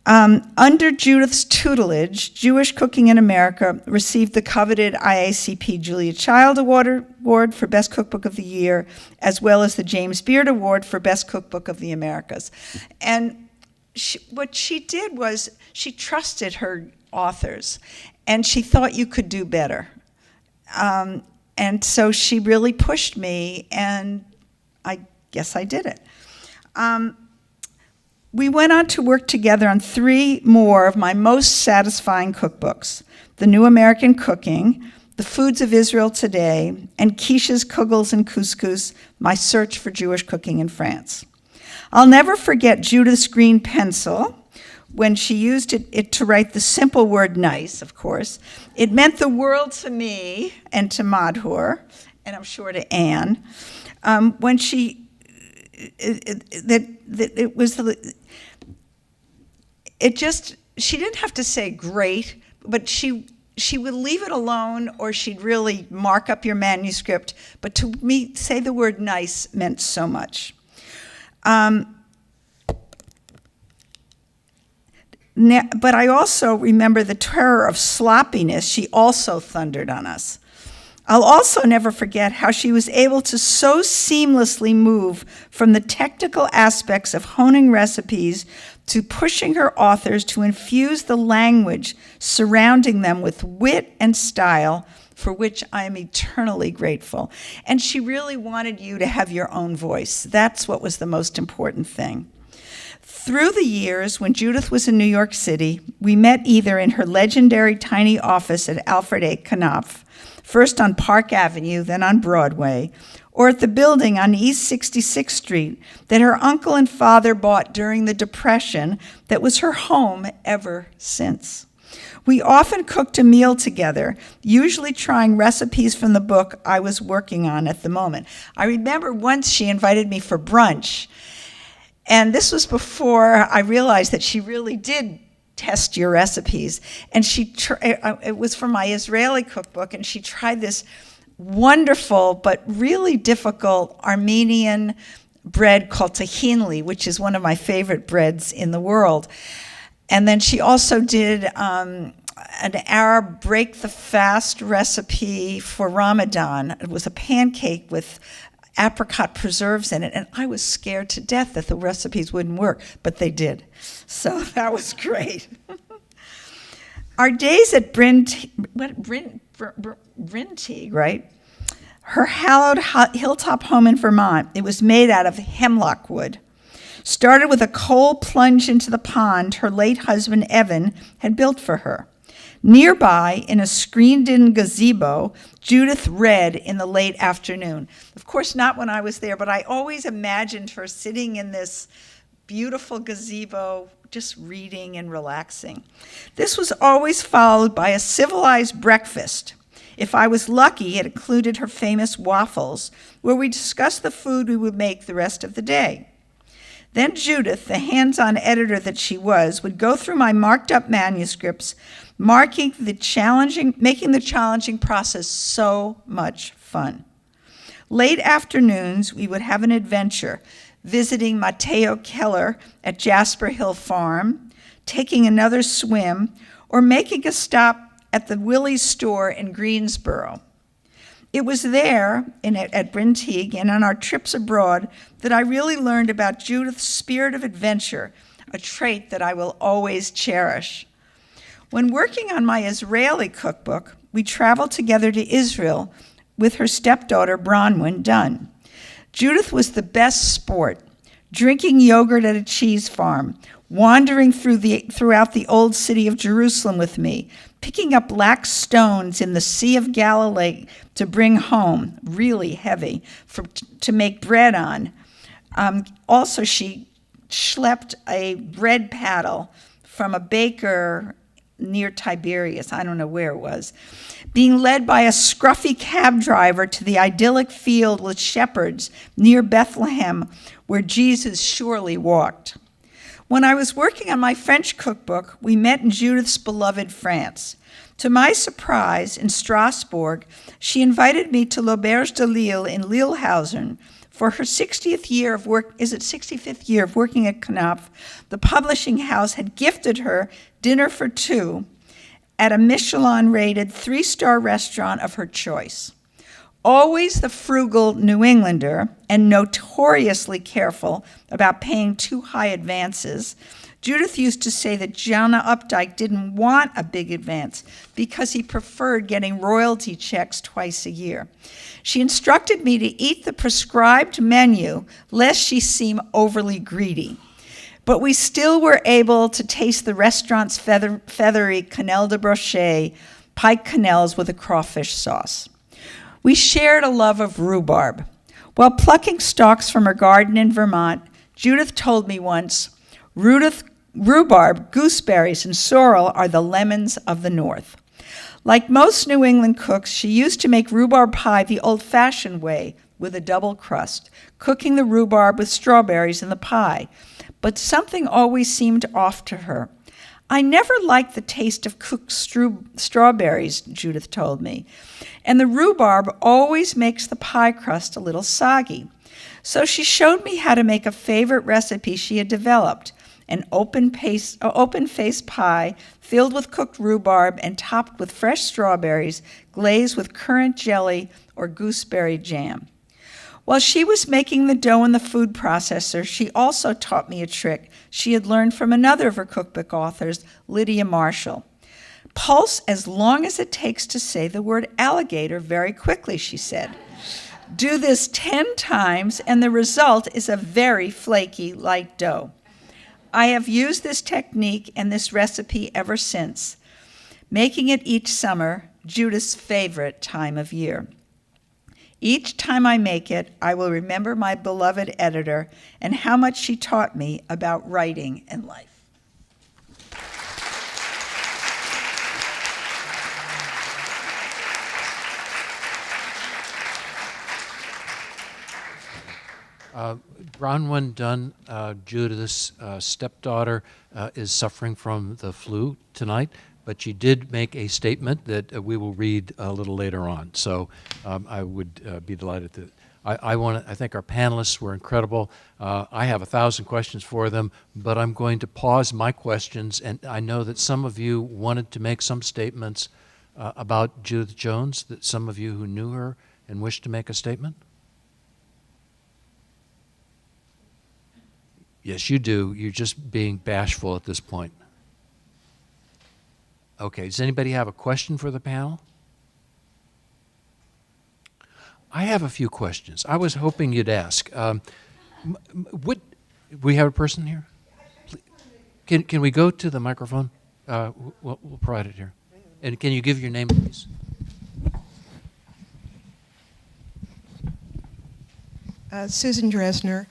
Under Judith's tutelage, Jewish Cooking in America received the coveted IACP Julia Child Award for Best Cookbook of the Year, as well as the James Beard Award for Best Cookbook of the Americas. And what she did was she trusted her authors, and she thought you could do better. And so she really pushed me, and I guess I did it. We went on to work together on 3 more of my most satisfying cookbooks: The New American Cooking, The Foods of Israel Today, and Quiche's Kugels and Couscous, My Search for Jewish Cooking in France. I'll never forget Judith's green pencil when she used it to write the simple word nice, of course. It meant the world to me and to Madhur, and I'm sure to Anne, when she didn't have to say great, but she would leave it alone, or she'd really mark up your manuscript. But to me, say the word nice meant so much. But I also remember the terror of sloppiness she also thundered on us. I'll also never forget how she was able to so seamlessly move from the technical aspects of honing recipes to pushing her authors to infuse the language surrounding them with wit and style, for which I am eternally grateful. And she really wanted you to have your own voice. That's what was the most important thing. Through the years, when Judith was in New York City, we met either in her legendary tiny office at Alfred A. Knopf, first on Park Avenue, then on Broadway, or at the building on East 66th Street that her uncle and father bought during the Depression that was her home ever since. We often cooked a meal together, usually trying recipes from the book I was working on at the moment. I remember once she invited me for brunch, and this was before I realized that she really did test your recipes. And it was from my Israeli cookbook, and she tried this wonderful but really difficult Armenian bread called tahinli, which is one of my favorite breads in the world. And then she also did an Arab break the fast recipe for Ramadan. It was a pancake with apricot preserves in it, and I was scared to death that the recipes wouldn't work, but they did. So that was great. Our days at Brintig, right? Her hallowed hilltop home in Vermont, it was made out of hemlock wood. Started with a coal plunge into the pond her late husband, Evan, had built for her. Nearby, in a screened-in gazebo, Judith read in the late afternoon. Of course, not when I was there, but I always imagined her sitting in this beautiful gazebo, just reading and relaxing. This was always followed by a civilized breakfast. If I was lucky, it included her famous waffles, where we discussed the food we would make the rest of the day. Then Judith, the hands-on editor that she was, would go through my marked-up manuscripts, making the challenging process so much fun. Late afternoons, we would have an adventure, visiting Mateo Keller at Jasper Hill Farm, taking another swim, or making a stop at the Willie's store in Greensboro. It was there, at Brintig, and on our trips abroad, that I really learned about Judith's spirit of adventure, a trait that I will always cherish. When working on my Israeli cookbook, we traveled together to Israel with her stepdaughter, Bronwyn Dunn. Judith was the best sport, drinking yogurt at a cheese farm, wandering throughout the old city of Jerusalem with me, picking up black stones in the Sea of Galilee to bring home, really heavy, to make bread on. Also, she schlepped a bread paddle from a baker near Tiberias, I don't know where it was, being led by a scruffy cab driver to the idyllic field with shepherds near Bethlehem, where Jesus surely walked. When I was working on my French cookbook, we met in Judith's beloved France. To my surprise, in Strasbourg, she invited me to l'Auberge de Lille in Lillehausen for her 65th year of working at Knopf. The publishing house had gifted her dinner for two at a Michelin-rated 3-star restaurant of her choice. Always the frugal New Englander and notoriously careful about paying too high advances, Judith used to say that Jonah Updike didn't want a big advance because he preferred getting royalty checks twice a year. She instructed me to eat the prescribed menu lest she seem overly greedy. But we still were able to taste the restaurant's feathery quenelle de brochet, pike quenelles with a crawfish sauce. We shared a love of rhubarb. While plucking stalks from her garden in Vermont, Judith told me once, rhubarb, gooseberries, and sorrel are the lemons of the North. Like most New England cooks, she used to make rhubarb pie the old-fashioned way, with a double crust, cooking the rhubarb with strawberries in the pie. But something always seemed off to her. I never liked the taste of cooked strawberries, Judith told me, and the rhubarb always makes the pie crust a little soggy. So she showed me how to make a favorite recipe she had developed, an open-faced pie filled with cooked rhubarb and topped with fresh strawberries, glazed with currant jelly or gooseberry jam. While she was making the dough in the food processor, she also taught me a trick she had learned from another of her cookbook authors, Lydia Marshall. Pulse as long as it takes to say the word alligator very quickly, she said. Do this 10 times, and the result is a very flaky, light dough. I have used this technique and this recipe ever since, making it each summer Judith's favorite time of year. Each time I make it, I will remember my beloved editor and how much she taught me about writing and life. Bronwyn Dunn, Judith's stepdaughter, is suffering from the flu tonight, but she did make a statement that we will read a little later on. So I would be delighted to. I think our panelists were incredible. I have 1,000 questions for them, but I'm going to pause my questions, and I know that some of you wanted to make some statements about Judith Jones, that some of you who knew her and wished to make a statement. Yes, you do. You're just being bashful at this point. Okay, does anybody have a question for the panel? I have a few questions. I was hoping you'd ask. We have a person here? Can we go to the microphone? We'll provide it here. And can you give your name, please? Susan Dresner.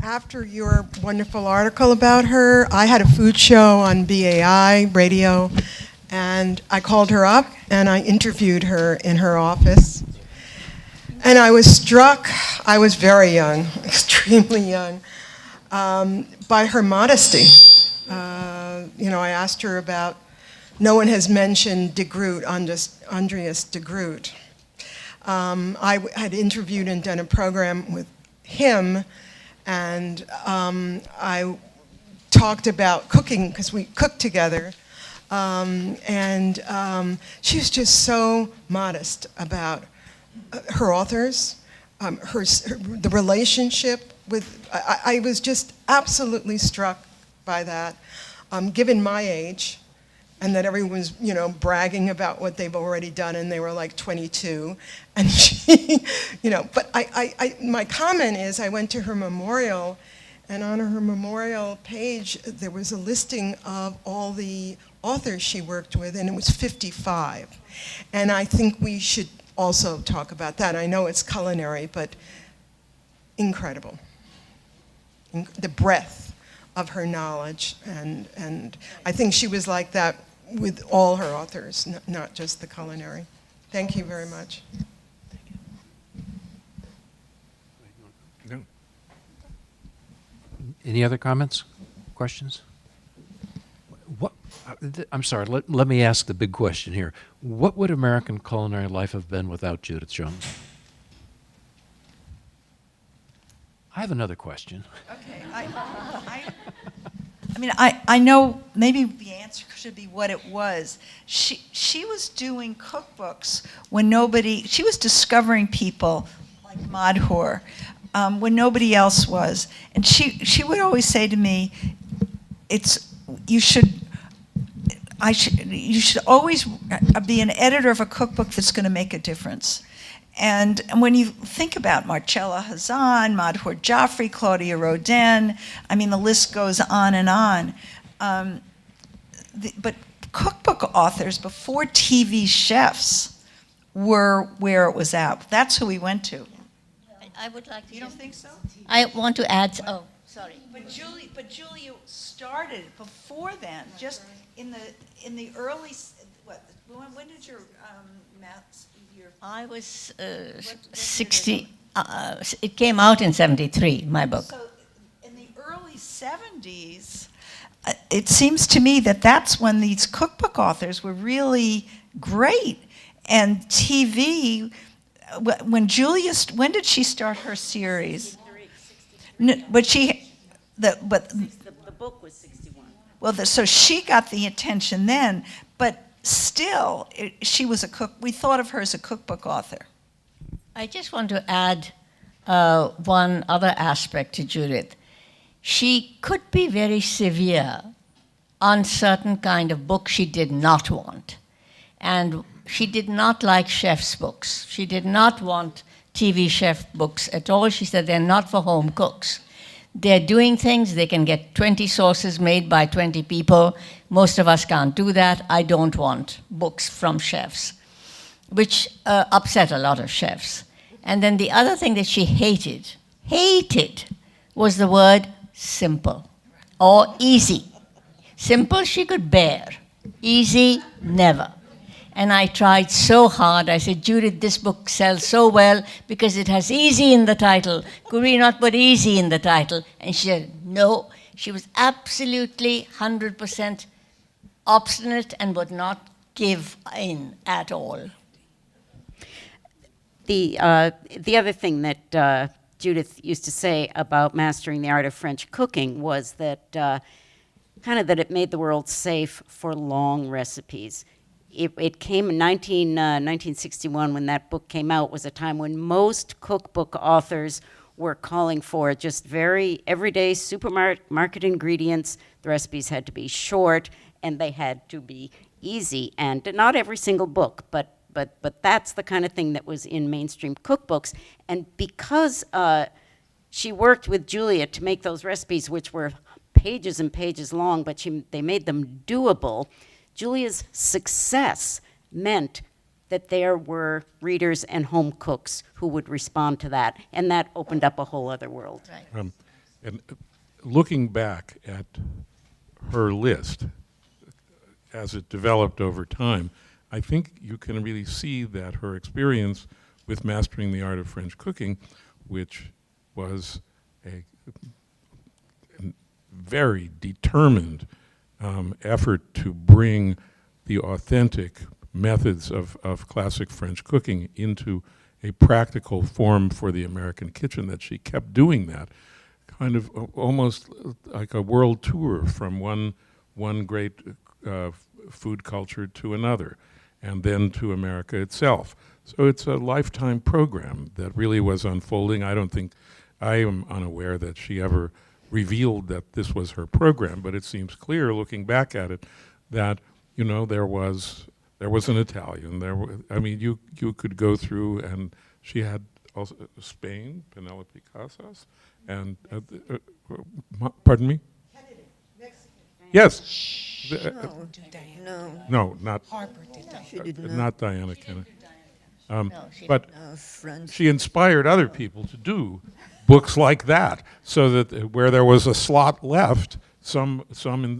After your wonderful article about her, I had a food show on BAI radio, and I called her up and I interviewed her in her office. And I was struck, I was very young, extremely young, by her modesty. I asked her about, no one has mentioned de Groot, Andreas de Groot. I had interviewed and done a program with him, and I talked about cooking, because we cooked together, and she was just so modest about her authors, the relationship with, I was just absolutely struck by that, given my age, and that everyone's, bragging about what they've already done, and they were like 22, and she, but my comment is, I went to her memorial, and on her memorial page, there was a listing of all the authors she worked with, and it was 55, and I think we should also talk about that. I know it's culinary, but incredible. The breadth of her knowledge, and I think she was like that with all her authors, not just the culinary. Thank you very much. No. Any other comments, questions? I'm sorry, let me ask the big question here. What would American culinary life have been without Judith Jones? I have another question. Okay, I know maybe the answer should be what it was. She was doing cookbooks when she was discovering people like Madhur when nobody else was. And she would always say to me, you should always be an editor of a cookbook that's going to make a difference. And when you think about Marcella Hazan, Madhur Jaffrey, Claudia Roden, the list goes on and on. But cookbook authors before TV chefs were where it was at. That's who we went to. I would like to. You don't think so? I want to add. Oh, sorry. But Julia started before then, just in the early. When did your maths? I was 60. It came out in 73. My book. So in the early 70s, it seems to me that that's when these cookbook authors were really great, and TV. When did she start her series? 63, But the book was 61. Well, so she got the attention then, but still, she was a cook. We thought of her as a cookbook author. I just want to add one other aspect to Judith. She could be very severe on certain kind of books she did not want. And she did not like chef's books. She did not want TV chef books at all. She said they're not for home cooks. They're doing things, they can get 20 sauces made by 20 people. Most of us can't do that. I don't want books from chefs, which upset a lot of chefs. And then the other thing that she hated, was the word simple or easy. Simple she could bear, easy, never. And I tried so hard. I said, Judith, this book sells so well because it has easy in the title. Could we not put easy in the title? And she said, no. She was absolutely 100% obstinate and would not give in at all. The other thing that Judith used to say about mastering the art of French cooking was that that it made the world safe for long recipes. It came in 1961 when that book came out, was a time when most cookbook authors were calling for just very everyday supermarket ingredients. The recipes had to be short, and they had to be easy. And not every single book, but that's the kind of thing that was in mainstream cookbooks. And because she worked with Julia to make those recipes, which were pages and pages long, but they made them doable, Julia's success meant that there were readers and home cooks who would respond to that, and that opened up a whole other world. Right. And looking back at her list as it developed over time, I think you can really see that her experience with mastering the art of French cooking, which was a very determined effort to bring the authentic methods of classic French cooking into a practical form for the American kitchen, that she kept doing that, kind of almost like a world tour from one great food culture to another, and then to America itself. So it's a lifetime program that really was unfolding. I am unaware that she ever revealed that this was her program, but it seems clear looking back at it that, you know, there was an Italian. You could go through, and she had also Spain, Penelope Casas, and pardon me? Yes. No, not She did not. not Diana Kennedy. French. She inspired other people to do books like that, so that where there was a slot left, some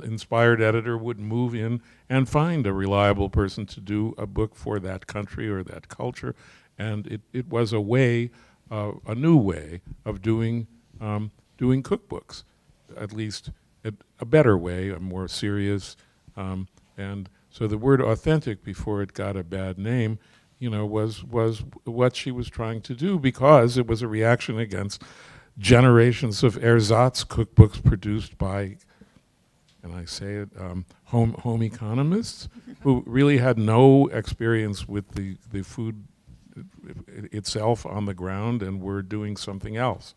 inspired editor would move in and find a reliable person to do a book for that country or that culture, and it was a way, a new way of doing cookbooks, at least a better way, a more serious, and so the word authentic, before it got a bad name, you know, was what she was trying to do, because it was a reaction against generations of ersatz cookbooks produced by, and I say it, home economists who really had no experience with the food itself on the ground and were doing something else.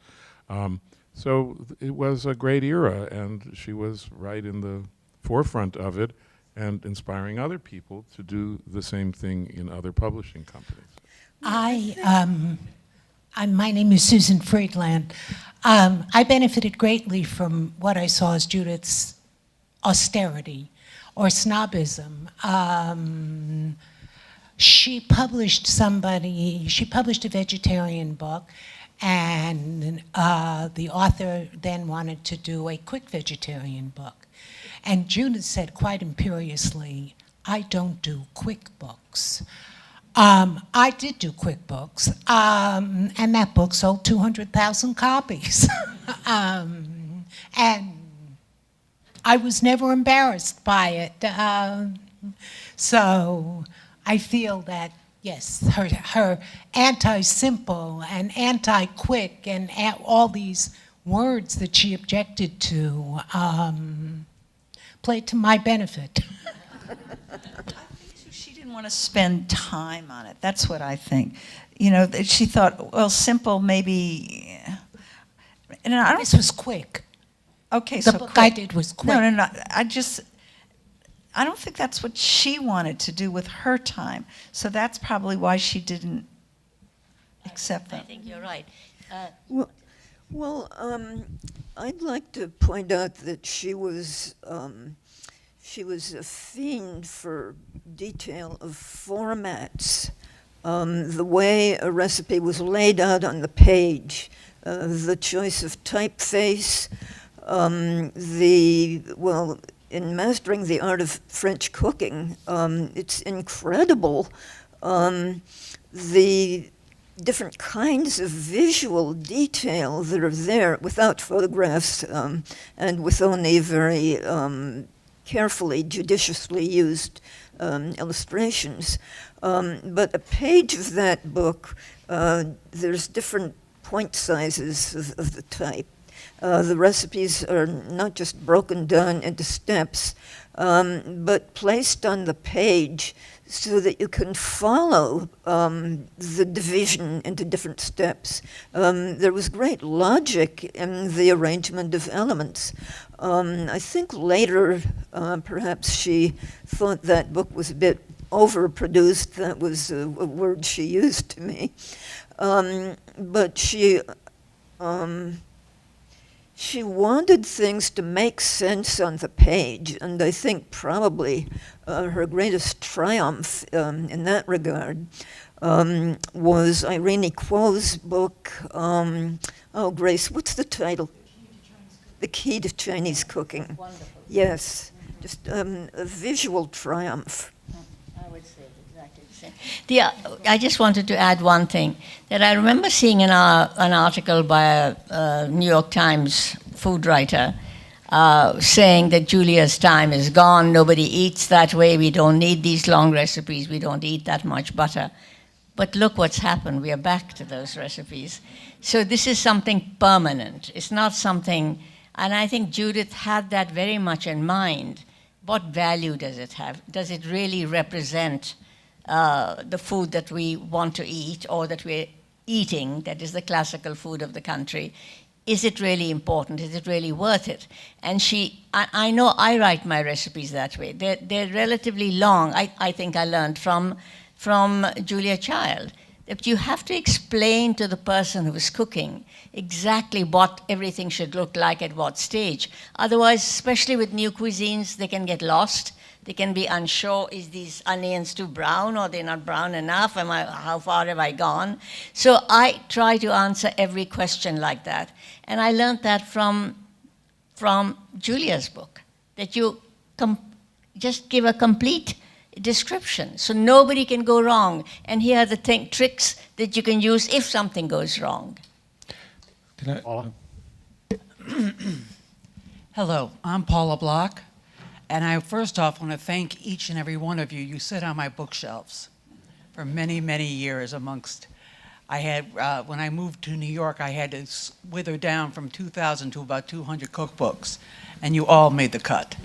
So it was a great era, and she was right in the forefront of it, and inspiring other people to do the same thing in other publishing companies. My name is Susan Friedland. I benefited greatly from what I saw as Judith's austerity or snobism. She published a vegetarian book, and the author then wanted to do a quick vegetarian book. And Judith said quite imperiously, I don't do quick books. I did do quick books, and that book sold 200,000 copies. And I was never embarrassed by it. So I feel that, yes, her anti-simple and anti-quick and all these words that she objected to played to my benefit. She didn't want to spend time on it. That's what I think. You know, that she thought, well, simple maybe. And I don't. This was quick. Okay, The so book quick. I did was quick. No. I don't think that's what she wanted to do with her time. So that's probably why she didn't accept I that. think you're right. Well, I'd like to point out that she was a fiend for detail of formats, the way a recipe was laid out on the page, the choice of typeface, in mastering the art of French cooking, it's incredible the different kinds of visual detail that are there without photographs and with only very carefully, judiciously used illustrations. But a page of that book, there's different point sizes of the type. The recipes are not just broken down into steps, but placed on the page so that you can follow the division into different steps. There was great logic in the arrangement of elements. I think later, perhaps she thought that book was a bit overproduced. That was a word she used to me. But she wanted things to make sense on the page, and I think probably her greatest triumph in that regard was Irene Kuo's book. Oh, Grace, what's the title? The Key to Chinese Cooking. Wonderful. Yes, just a visual triumph. I would say exactly the same. I just wanted to add one thing, that I remember seeing an article by a New York Times food writer saying that Julia's time is gone, nobody eats that way, we don't need these long recipes, we don't eat that much butter. But look what's happened, we are back to those recipes. So this is something permanent, it's not something, and I think Judith had that very much in mind. What value does it have? Does it really represent the food that we want to eat or that we're eating, that is the classical food of the country? Is it really important? Is it really worth it? And I know I write my recipes that way. They're relatively long. I think I learned from Julia Child that you have to explain to the person who is cooking exactly what everything should look like at what stage. Otherwise, especially with new cuisines, they can get lost. They can be unsure, is these onions too brown or they're not brown enough? How far have I gone? So I try to answer every question like that. And I learned that from Julia's book, that you just give a complete description, so nobody can go wrong. And here are the tricks that you can use if something goes wrong. Paula? Hello, I'm Paula Block, and I first off want to thank each and every one of you. You sit on my bookshelves for many, many years amongst, when I moved to New York, I had to wither down from 2,000 to about 200 cookbooks, and you all made the cut.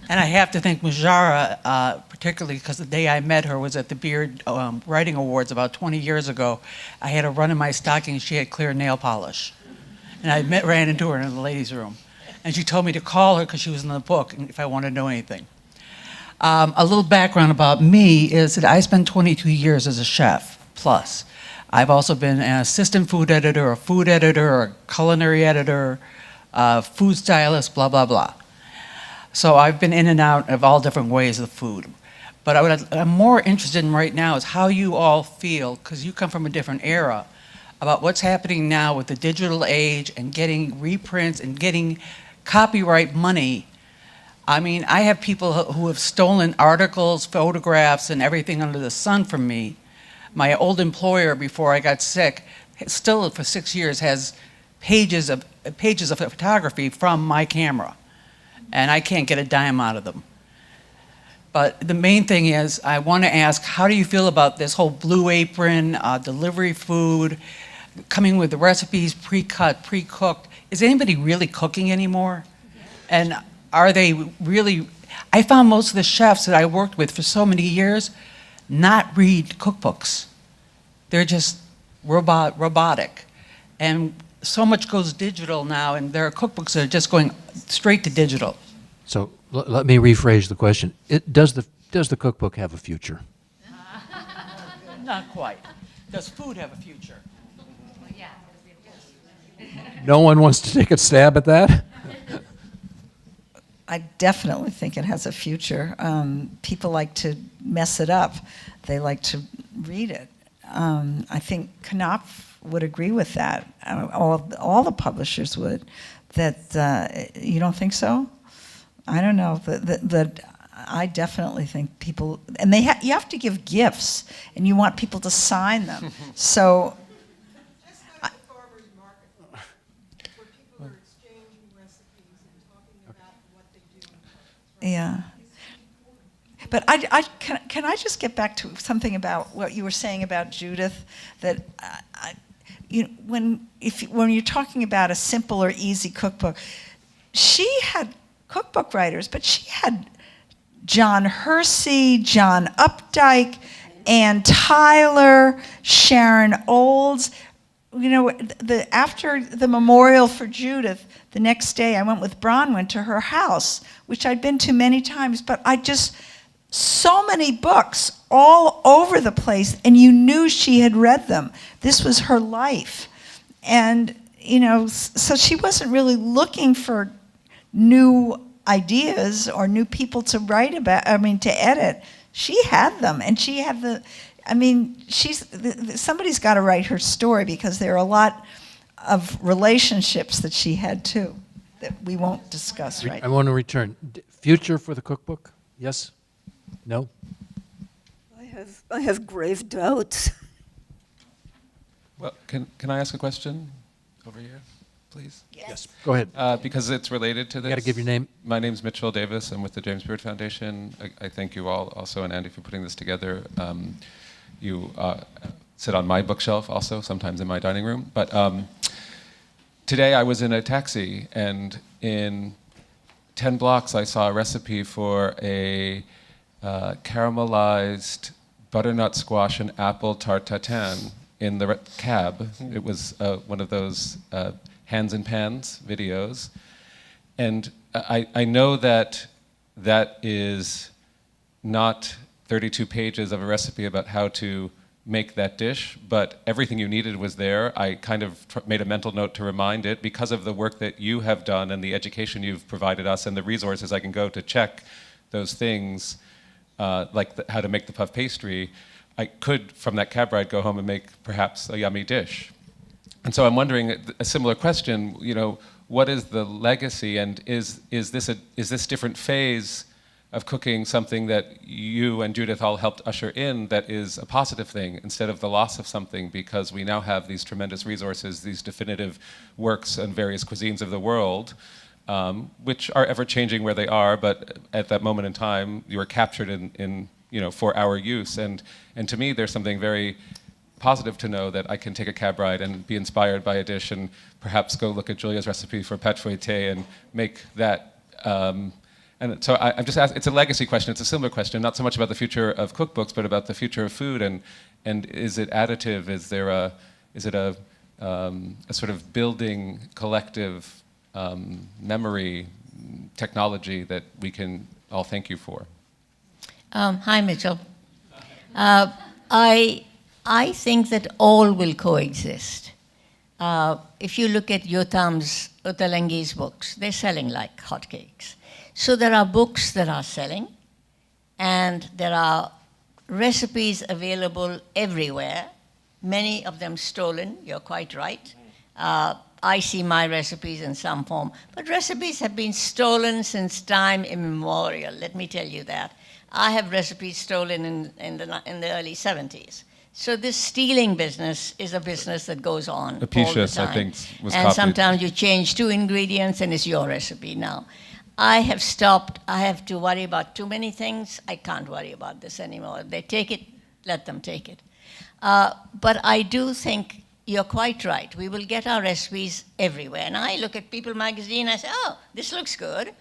And I have to thank Mujara, particularly because the day I met her was at the Beard Writing Awards about 20 years ago. I had a run in my stocking, she had clear nail polish. And I ran into her in the ladies' room. And she told me to call her because she was in the book and if I wanted to know anything. A little background about me is that I spent 22 years as a chef, plus. I've also been an assistant food editor, a culinary editor, food stylist, blah, blah, blah. So I've been in and out of all different ways of food. But what I'm more interested in right now is how you all feel, because you come from a different era, about what's happening now with the digital age and getting reprints and getting copyright money. I mean, I have people who have stolen articles, photographs, and everything under the sun from me. My old employer, before I got sick, still for 6 years has pages of photography from my camera. And I can't get a dime out of them. But the main thing is, I want to ask, how do you feel about this whole Blue Apron, delivery food, coming with the recipes pre-cut, pre-cooked? Is anybody really cooking anymore? And are they really, I found most of the chefs that I worked with for so many years not read cookbooks. They're just robotic. And so much goes digital now, and there are cookbooks that are just going straight to digital. So let me rephrase the question. Does the cookbook have a future? Not quite. Does food have a future? No one wants to take a stab at that? I definitely think it has a future. People like to mess it up. They like to read it. I think Knopf would agree with that. All the publishers would. That you don't think so? I don't know. That I definitely think people, and you have to give gifts, and you want people to sign them. So. Just like the farmer's market, where people are exchanging recipes and talking about what they do. Yeah. But can I just get back to something about what you were saying about Judith? That when you're talking about a simple or easy cookbook, she had cookbook writers, but she had John Hersey, John Updike, Ann Tyler, Sharon Olds. After the memorial for Judith, the next day I went with Bronwyn to her house, which I'd been to many times, but so many books all over the place, and you knew she had read them. This was her life. And, so she wasn't really looking for new ideas or new people to write about, to edit. She had them, and she had somebody's got to write her story, because there are a lot of relationships that she had too that we won't discuss right I want to return. Future for the cookbook? Yes? No? I have grave doubts. Well, can I ask a question over here, please? Yes. Go ahead. Because it's related to this. You got to give your name. My name's Mitchell Davis. I'm with the James Beard Foundation. I thank you all, also, and Andy, for putting this together. You sit on my bookshelf also, sometimes in my dining room. But today I was in a taxi, and in 10 blocks I saw a recipe for a caramelized butternut squash and apple tarte tatin in the cab. It was one of those hands and pans videos. And I know that is not 32 pages of a recipe about how to make that dish, but everything you needed was there. I kind of made a mental note to remind it, because of the work that you have done and the education you've provided us and the resources I can go to check those things, like how to make the puff pastry. I could, from that cab ride, go home and make perhaps a yummy dish. And so I'm wondering a similar question, what is the legacy, and is this different phase of cooking something that you and Judith all helped usher in that is a positive thing instead of the loss of something, because we now have these tremendous resources, these definitive works and various cuisines of the world, which are ever changing where they are, but at that moment in time, you were captured in for our use. And to me, there's something very positive to know that I can take a cab ride and be inspired by a dish and perhaps go look at Julia's recipe for pâte feuilletée and make that. And so I'm just asking, it's a legacy question, it's a similar question, not so much about the future of cookbooks, but about the future of food, and is it additive? Is it a sort of building collective memory technology that we can all thank you for? Hi, Mitchell. I think that all will coexist. If you look at Yotam's Ottolenghi's books, they're selling like hotcakes. So there are books that are selling, and there are recipes available everywhere, many of them stolen, you're quite right. I see my recipes in some form, but recipes have been stolen since time immemorial, let me tell you that. I have recipes stolen in the early 70s. So this stealing business is a business that goes on Apicius, all the time. I think, was and copied. Sometimes you change 2 ingredients and it's your recipe now. I have stopped. I have to worry about too many things. I can't worry about this anymore. If they take it, let them take it. But I do think you're quite right. We will get our recipes everywhere. And I look at People magazine, I say, oh, this looks good.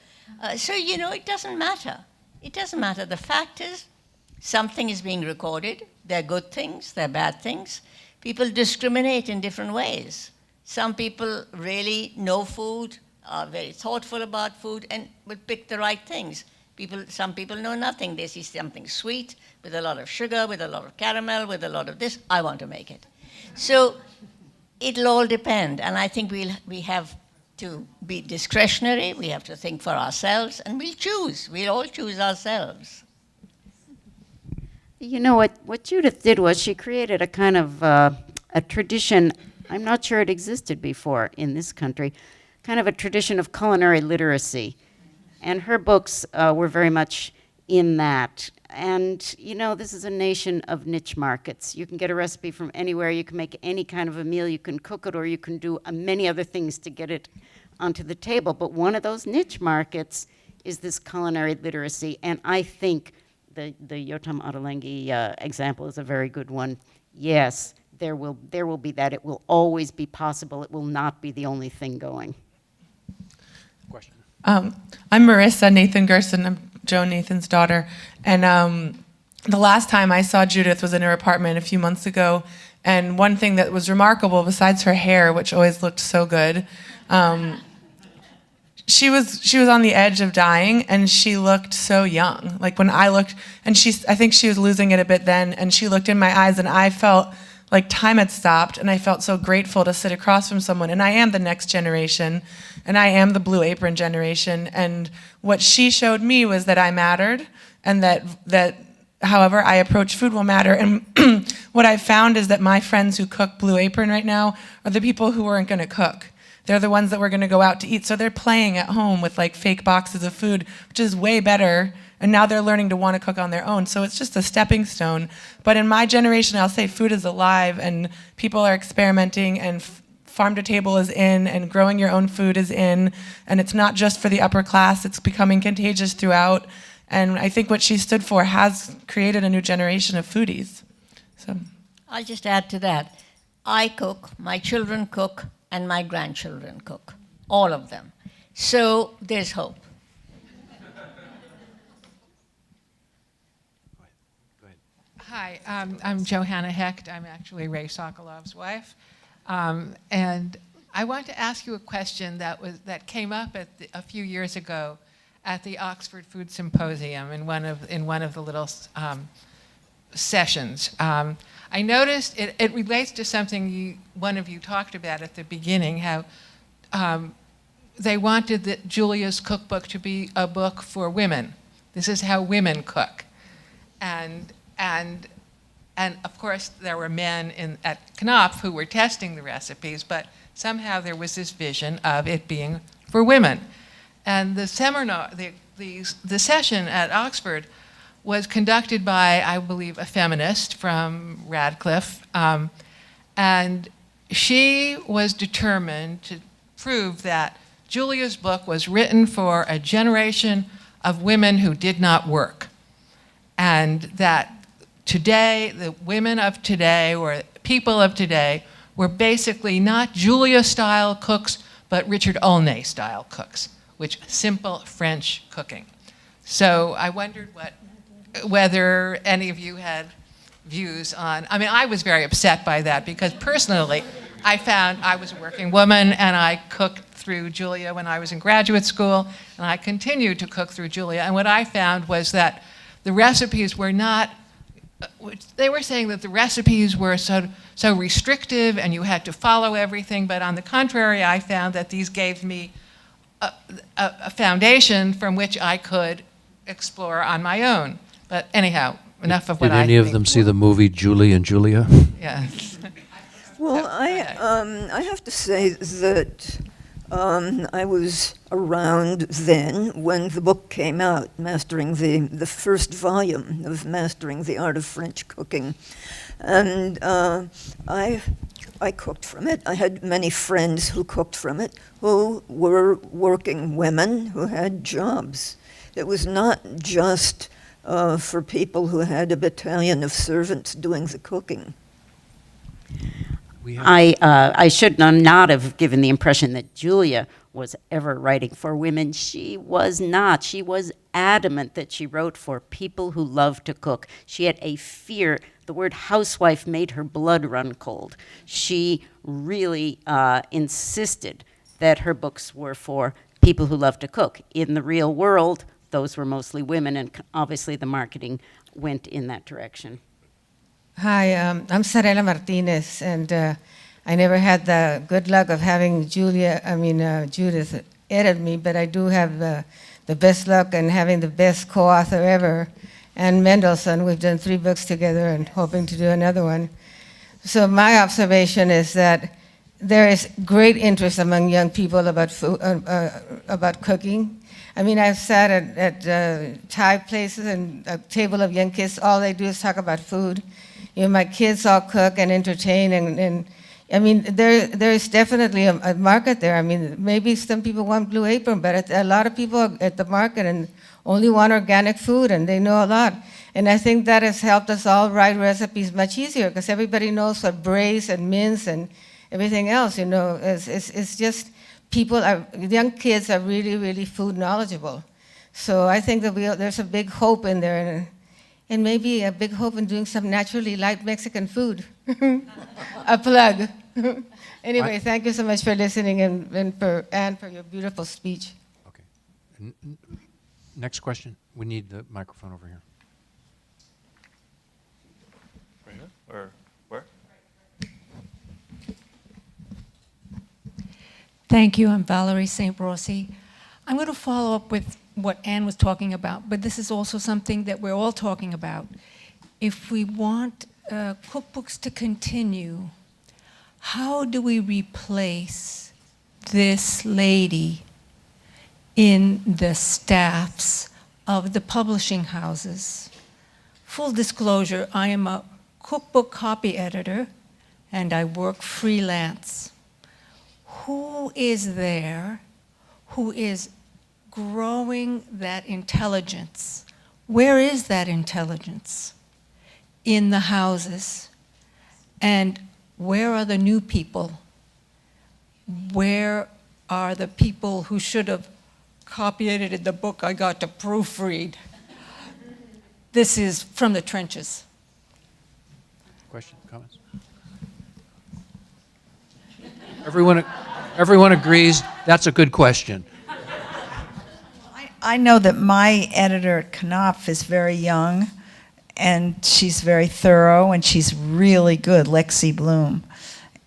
So, it doesn't matter. It doesn't matter. The fact is, something is being recorded. They're good things, they're bad things. People discriminate in different ways. Some people really know food, are very thoughtful about food, and will pick the right things. Some people know nothing. They see something sweet with a lot of sugar, with a lot of caramel, with a lot of this. I want to make it. So it'll all depend. And I think we have to be discretionary. We have to think for ourselves, and we'll choose. We'll all choose ourselves. What Judith did was she created a kind of a tradition. I'm not sure it existed before in this country, kind of a tradition of culinary literacy. And her books were very much in that. And, this is a nation of niche markets. You can get a recipe from anywhere. You can make any kind of a meal. You can cook it, or you can do many other things to get it onto the table. But one of those niche markets is this culinary literacy. And I think the Yotam Ottolenghi example is a very good one. Yes, there will be that. It will always be possible. It will not be the only thing going. Question. I'm Marissa Nathan Gerson. I'm Joan Nathan's daughter. And the last time I saw Judith was in her apartment a few months ago. And one thing that was remarkable, besides her hair, which always looked so good, she was on the edge of dying, and she looked so young. Like when I looked, and I think she was losing it a bit then, and she looked in my eyes, and I felt like time had stopped, and I felt so grateful to sit across from someone. And I am the next generation, and I am the Blue Apron generation. And what she showed me was that I mattered, and that however I approach food will matter. And what I found is that my friends who cook Blue Apron right now are the people who weren't going to cook. They're the ones that were going to go out to eat. So they're playing at home with like fake boxes of food, which is way better. And now they're learning to want to cook on their own. So it's just a stepping stone. But in my generation, I'll say food is alive, and people are experimenting, and farm to table is in, and growing your own food is in. And it's not just for the upper class. It's becoming contagious throughout. And I think what she stood for has created a new generation of foodies. So I'll just add to that. I cook, my children cook, and my grandchildren cook. All of them. So there's hope. Hi, I'm Johanna Hecht. I'm actually Ray Sokolov's wife. And I want to ask you a question that came up a few years ago at the Oxford Food Symposium in one of the little sessions. I noticed it relates to something one of you talked about at the beginning, how they wanted Julia's cookbook to be a book for women. This is how women cook. And of course there were men at Knopf who were testing the recipes, but somehow there was this vision of it being for women. And the seminar, the session at Oxford was conducted by, I believe, a feminist from Radcliffe, and she was determined to prove that Julia's book was written for a generation of women who did not work, and that today, the women of today, or people of today, were basically not Julia-style cooks, but Richard Olney-style cooks, which simple French cooking. So I wondered whether any of you had views on, I was very upset by that, because personally, I found I was a working woman, and I cooked through Julia when I was in graduate school, and I continued to cook through Julia. And what I found was that the recipes were not, they were saying that the recipes were so restrictive and you had to follow everything, but on the contrary, I found that these gave me a foundation from which I could explore on my own. But anyhow, enough of what I think. Did any of them see the movie Julie and Julia? Yes. Well, I have to say that I was around then when the book came out, Mastering the first volume of Mastering the Art of French Cooking. And I cooked from it. I had many friends who cooked from it, who were working women who had jobs. It was not just for people who had a battalion of servants doing the cooking. I should not have given the impression that Julia was ever writing for women. She was not. She was adamant that she wrote for people who love to cook. She had a fear. The word housewife made her blood run cold. She really insisted that her books were for people who love to cook. In the real world, those were mostly women, and obviously the marketing went in that direction. Hi, I'm Sarela Martinez, and I never had the good luck of having Judith edit me, but I do have the best luck in having the best co-author ever, Ann Mendelsohn. We've done 3 books together and hoping to do another one. So my observation is that there is great interest among young people about food, about cooking. I've sat at Thai places and a table of young kids, all they do is talk about food. My kids all cook and entertain, and there is definitely a market there. Maybe some people want Blue Apron, but a lot of people are at the market and only want organic food, and they know a lot. And I think that has helped us all write recipes much easier because everybody knows what braise and mince and everything else, you know. It's just young kids are really, really food knowledgeable. So I think that there's a big hope in there and maybe a big hope in doing some naturally light Mexican food. A plug. Anyway, thank you so much for listening and for your beautiful speech. Okay. Next question. We need the microphone over here. Right here? Or where? Thank you. I'm Valerie St. Rossi. I'm going to follow up with what Anne was talking about, but this is also something that we're all talking about. If we want cookbooks to continue, how do we replace this lady in the staffs of the publishing houses? Full disclosure, I am a cookbook copy editor and I work freelance. Who is there who is growing that intelligence? Where is that intelligence? In the houses. And where are the new people? Where are the people who should have copy edited the book I got to proofread? This is from the trenches. Question, comments? Everyone agrees that's a good question. I know that my editor at Knopf is very young, and she's very thorough, and she's really good, Lexi Bloom.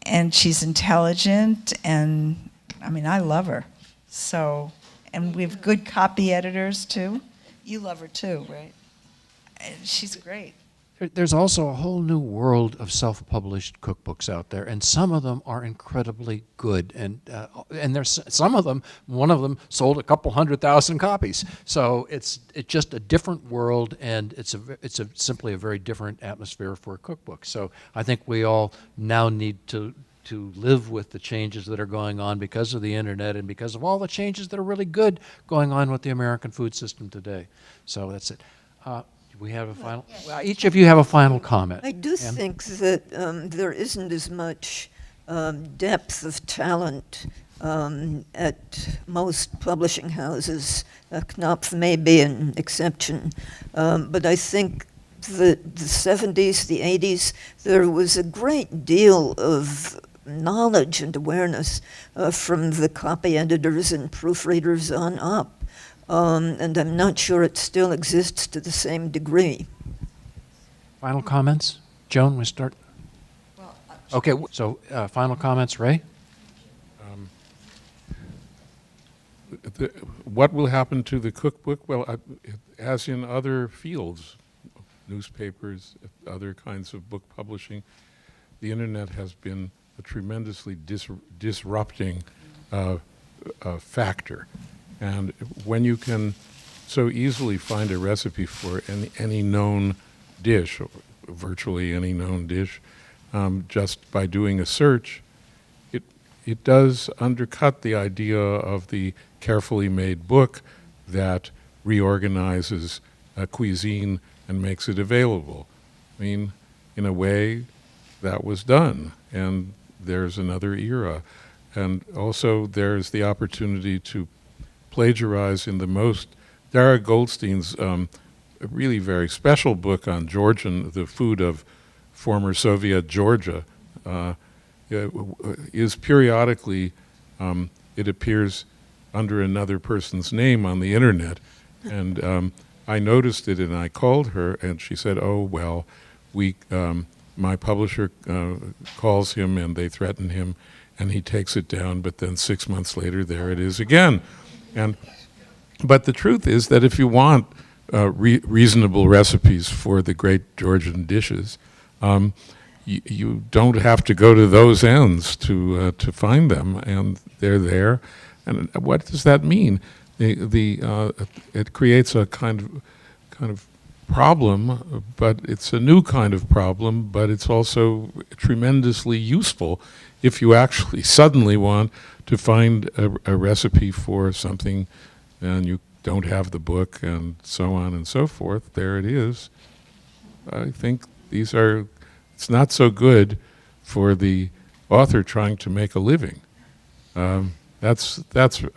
And she's intelligent, and I mean, I love her. So, and we have good copy editors too. You love her too, right? And she's great. There's also a whole new world of self-published cookbooks out there, and some of them are incredibly good. And there's some of them. One of them sold a couple 100,000 copies. So it's just a different world, and it's simply a very different atmosphere for a cookbook. So I think we all now need to live with the changes that are going on because of the internet and because of all the changes that are really good going on with the American food system today. So that's it. We have a final. Each of you have a final comment. I do think that there isn't as much depth of talent at most publishing houses. Knopf may be an exception, but I think that the 70s, the 80s, there was a great deal of knowledge and awareness from the copy editors and proofreaders on up. And I'm not sure it still exists to the same degree. Final comments? Joan, we start? Okay, so final comments, Ray? What will happen to the cookbook? Well, as in other fields, newspapers, other kinds of book publishing, the internet has been a tremendously disrupting factor. And when you can so easily find a recipe for any known dish, or virtually any known dish, just by doing a search, it does undercut the idea of the carefully made book that reorganizes a cuisine and makes it available. I mean, in a way, that was done, and there's another era. And also there's the opportunity to plagiarize in the most. Dara Goldstein's a really very special book on Georgian, the food of former Soviet Georgia, is periodically, it appears under another person's name on the internet. And I noticed it and I called her and she said, oh, well, my publisher calls him and they threaten him and he takes it down, but then 6 months later, there it is again. But the truth is that if you want reasonable recipes for the great Georgian dishes, you don't have to go to those ends to find them, and they're there. And what does that mean? It creates a kind of problem, but it's a new kind of problem, but it's also tremendously useful if you actually suddenly want to find a recipe for something and you don't have the book and so on and so forth. There it is. I think it's not so good for the author trying to make a living. That's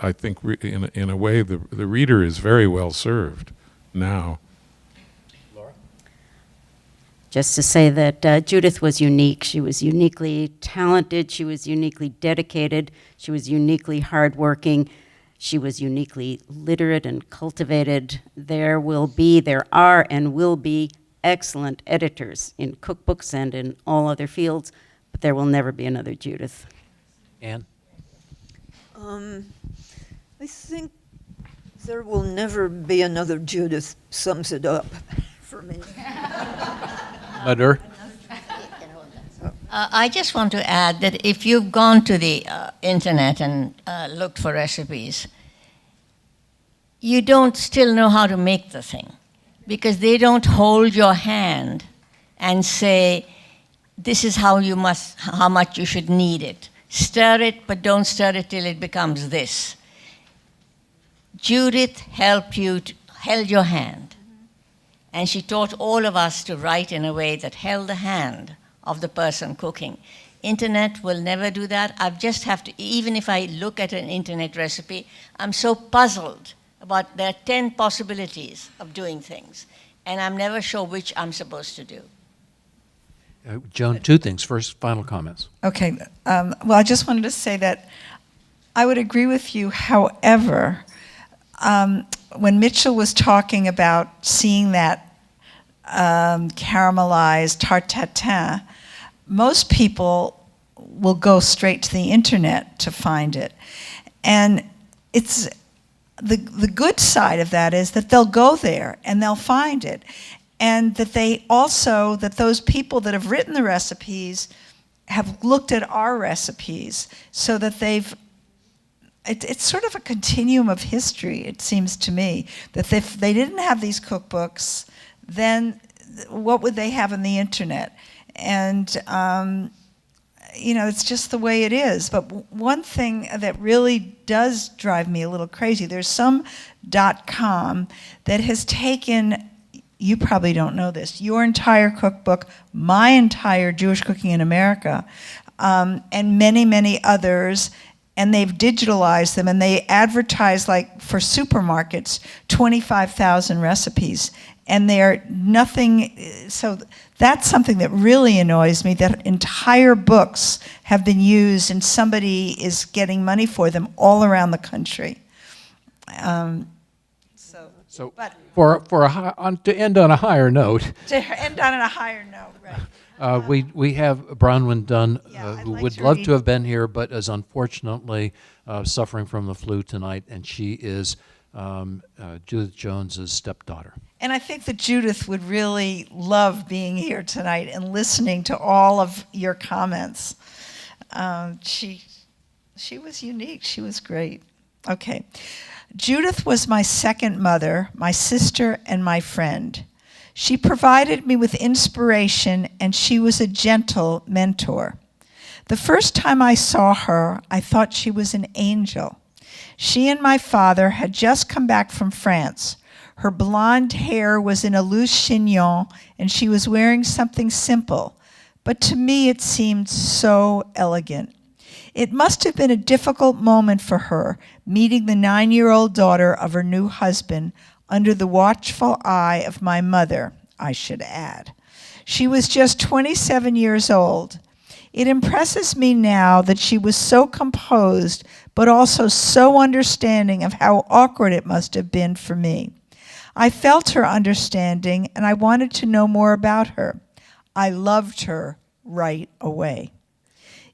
I think, in a way, the reader is very well served now. Just to say that Judith was unique. She was uniquely talented. She was uniquely dedicated. She was uniquely hardworking. She was uniquely literate and cultivated. There are and will be excellent editors in cookbooks and in all other fields, but there will never be another Judith. Anne? I think there will never be another Judith sums it up for me. Madhur? I just want to add that if you've gone to the internet and looked for recipes, you don't still know how to make the thing, because they don't hold your hand and say, this is how much you should knead it. Stir it, but don't stir it till it becomes this. Judith held your hand. And she taught all of us to write in a way that held the hand of the person cooking. Internet will never do that. I just have to, even if I look at an internet recipe, I'm so puzzled about there are 10 possibilities of doing things, and I'm never sure which I'm supposed to do. Joan, two things. First, final comments. Okay. Well, I just wanted to say that I would agree with you. However, when Mitchell was talking about seeing that caramelized tarte tatin, most people will go straight to the internet to find it. And it's the good side of that is that they'll go there and they'll find it. And that that those people that have written the recipes have looked at our recipes so that it's sort of a continuum of history, it seems to me, that if they didn't have these cookbooks, then what would they have on the internet? And, it's just the way it is. But one thing that really does drive me a little crazy, there's some .com that has taken, you probably don't know this, your entire cookbook, my entire Jewish Cooking in America, and many, many others, and they've digitalized them, and they advertise, like for supermarkets, 25,000 recipes, and they're nothing. So that's something that really annoys me, that entire books have been used and somebody is getting money for them all around the country. To end on a higher note. To end on a higher note, right. We have Bronwyn Dunn, who like would to love read- to have been here, but is unfortunately suffering from the flu tonight, and she is Judith Jones's stepdaughter. And I think that Judith would really love being here tonight and listening to all of your comments. She was unique. She was great. Okay. Judith was my second mother, my sister, and my friend. She provided me with inspiration, and she was a gentle mentor. The first time I saw her, I thought she was an angel. She and my father had just come back from France. Her blonde hair was in a loose chignon, and she was wearing something simple, but to me it seemed so elegant. It must have been a difficult moment for her, meeting the 9-year-old daughter of her new husband under the watchful eye of my mother, I should add. She was just 27 years old. It impresses me now that she was so composed, but also so understanding of how awkward it must have been for me. I felt her understanding, and I wanted to know more about her. I loved her right away.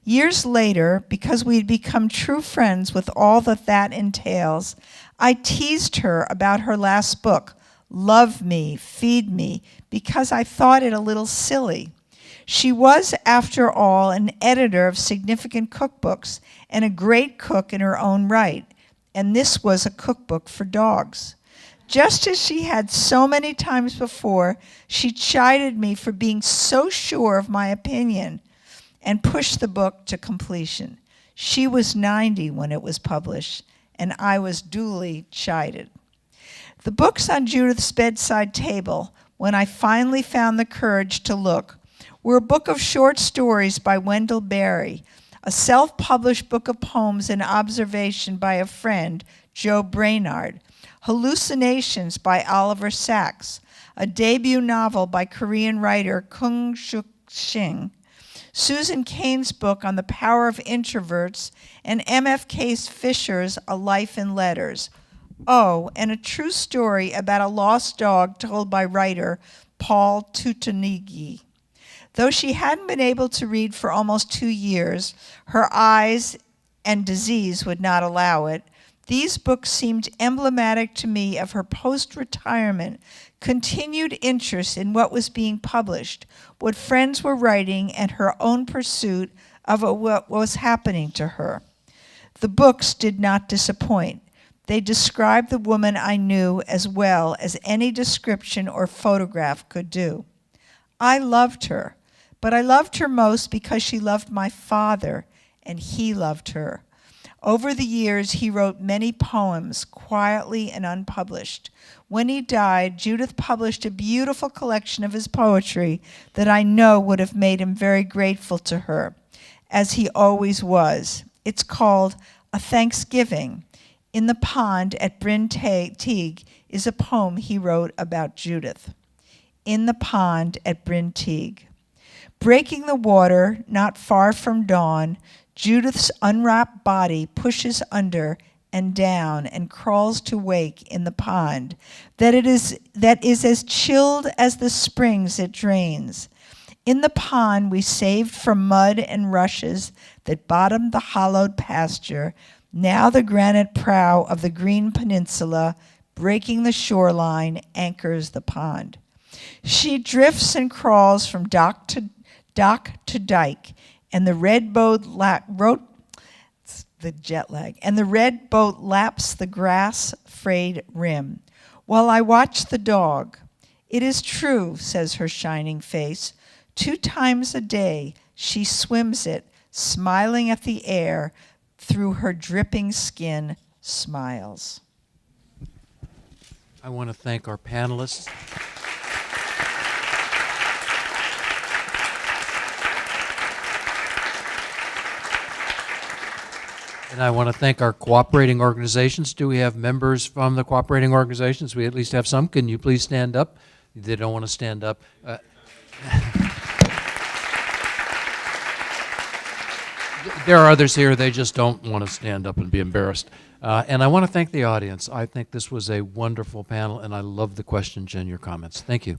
Years later, because we had become true friends with all that entails, I teased her about her last book, Love Me, Feed Me, because I thought it a little silly. She was, after all, an editor of significant cookbooks and a great cook in her own right, and this was a cookbook for dogs. Just as she had so many times before, she chided me for being so sure of my opinion and pushed the book to completion. She was 90 when it was published, and I was duly chided. The books on Judith's bedside table when I finally found the courage to look, were a book of short stories by Wendell Berry, a self-published book of poems and observation by a friend, Joe Brainard, Hallucinations by Oliver Sacks, a debut novel by Korean writer Kung Suk Shin, Susan Cain's book on the power of introverts, and MFK Fisher's A Life in Letters. Oh, and a true story about a lost dog told by writer Paul Tutanigi. Though she hadn't been able to read for almost 2 years, her eyes and disease would not allow it, these books seemed emblematic to me of her post-retirement continued interest in what was being published, what friends were writing, and her own pursuit of what was happening to her. The books did not disappoint. They described the woman I knew as well as any description or photograph could do. I loved her, but I loved her most because she loved my father, and he loved her. Over the years, he wrote many poems, quietly and unpublished. When he died, Judith published a beautiful collection of his poetry that I know would have made him very grateful to her, as he always was. It's called A Thanksgiving. In the Pond at Bryn Teague is a poem he wrote about Judith. In the Pond at Bryn Teague. Breaking the water, not far from dawn, Judith's unwrapped body pushes under and down and crawls to wake in the pond that is as chilled as the springs it drains. In the pond we saved from mud and rushes that bottomed the hollowed pasture, now the granite prow of the green peninsula, breaking the shoreline, anchors the pond. She drifts and crawls from dock to dike, and the red boat laps the grass-frayed rim, while I watch the dog. It is true, says her shining face. 2 times a day she swims it, smiling at the air, through her dripping skin smiles. I want to thank our panelists. And I want to thank our cooperating organizations. Do we have members from the cooperating organizations? We at least have some. Can you please stand up? They don't want to stand up. There are others here, they just don't want to stand up and be embarrassed. And I want to thank the audience. I think this was a wonderful panel, and I love the questions and your comments. Thank you.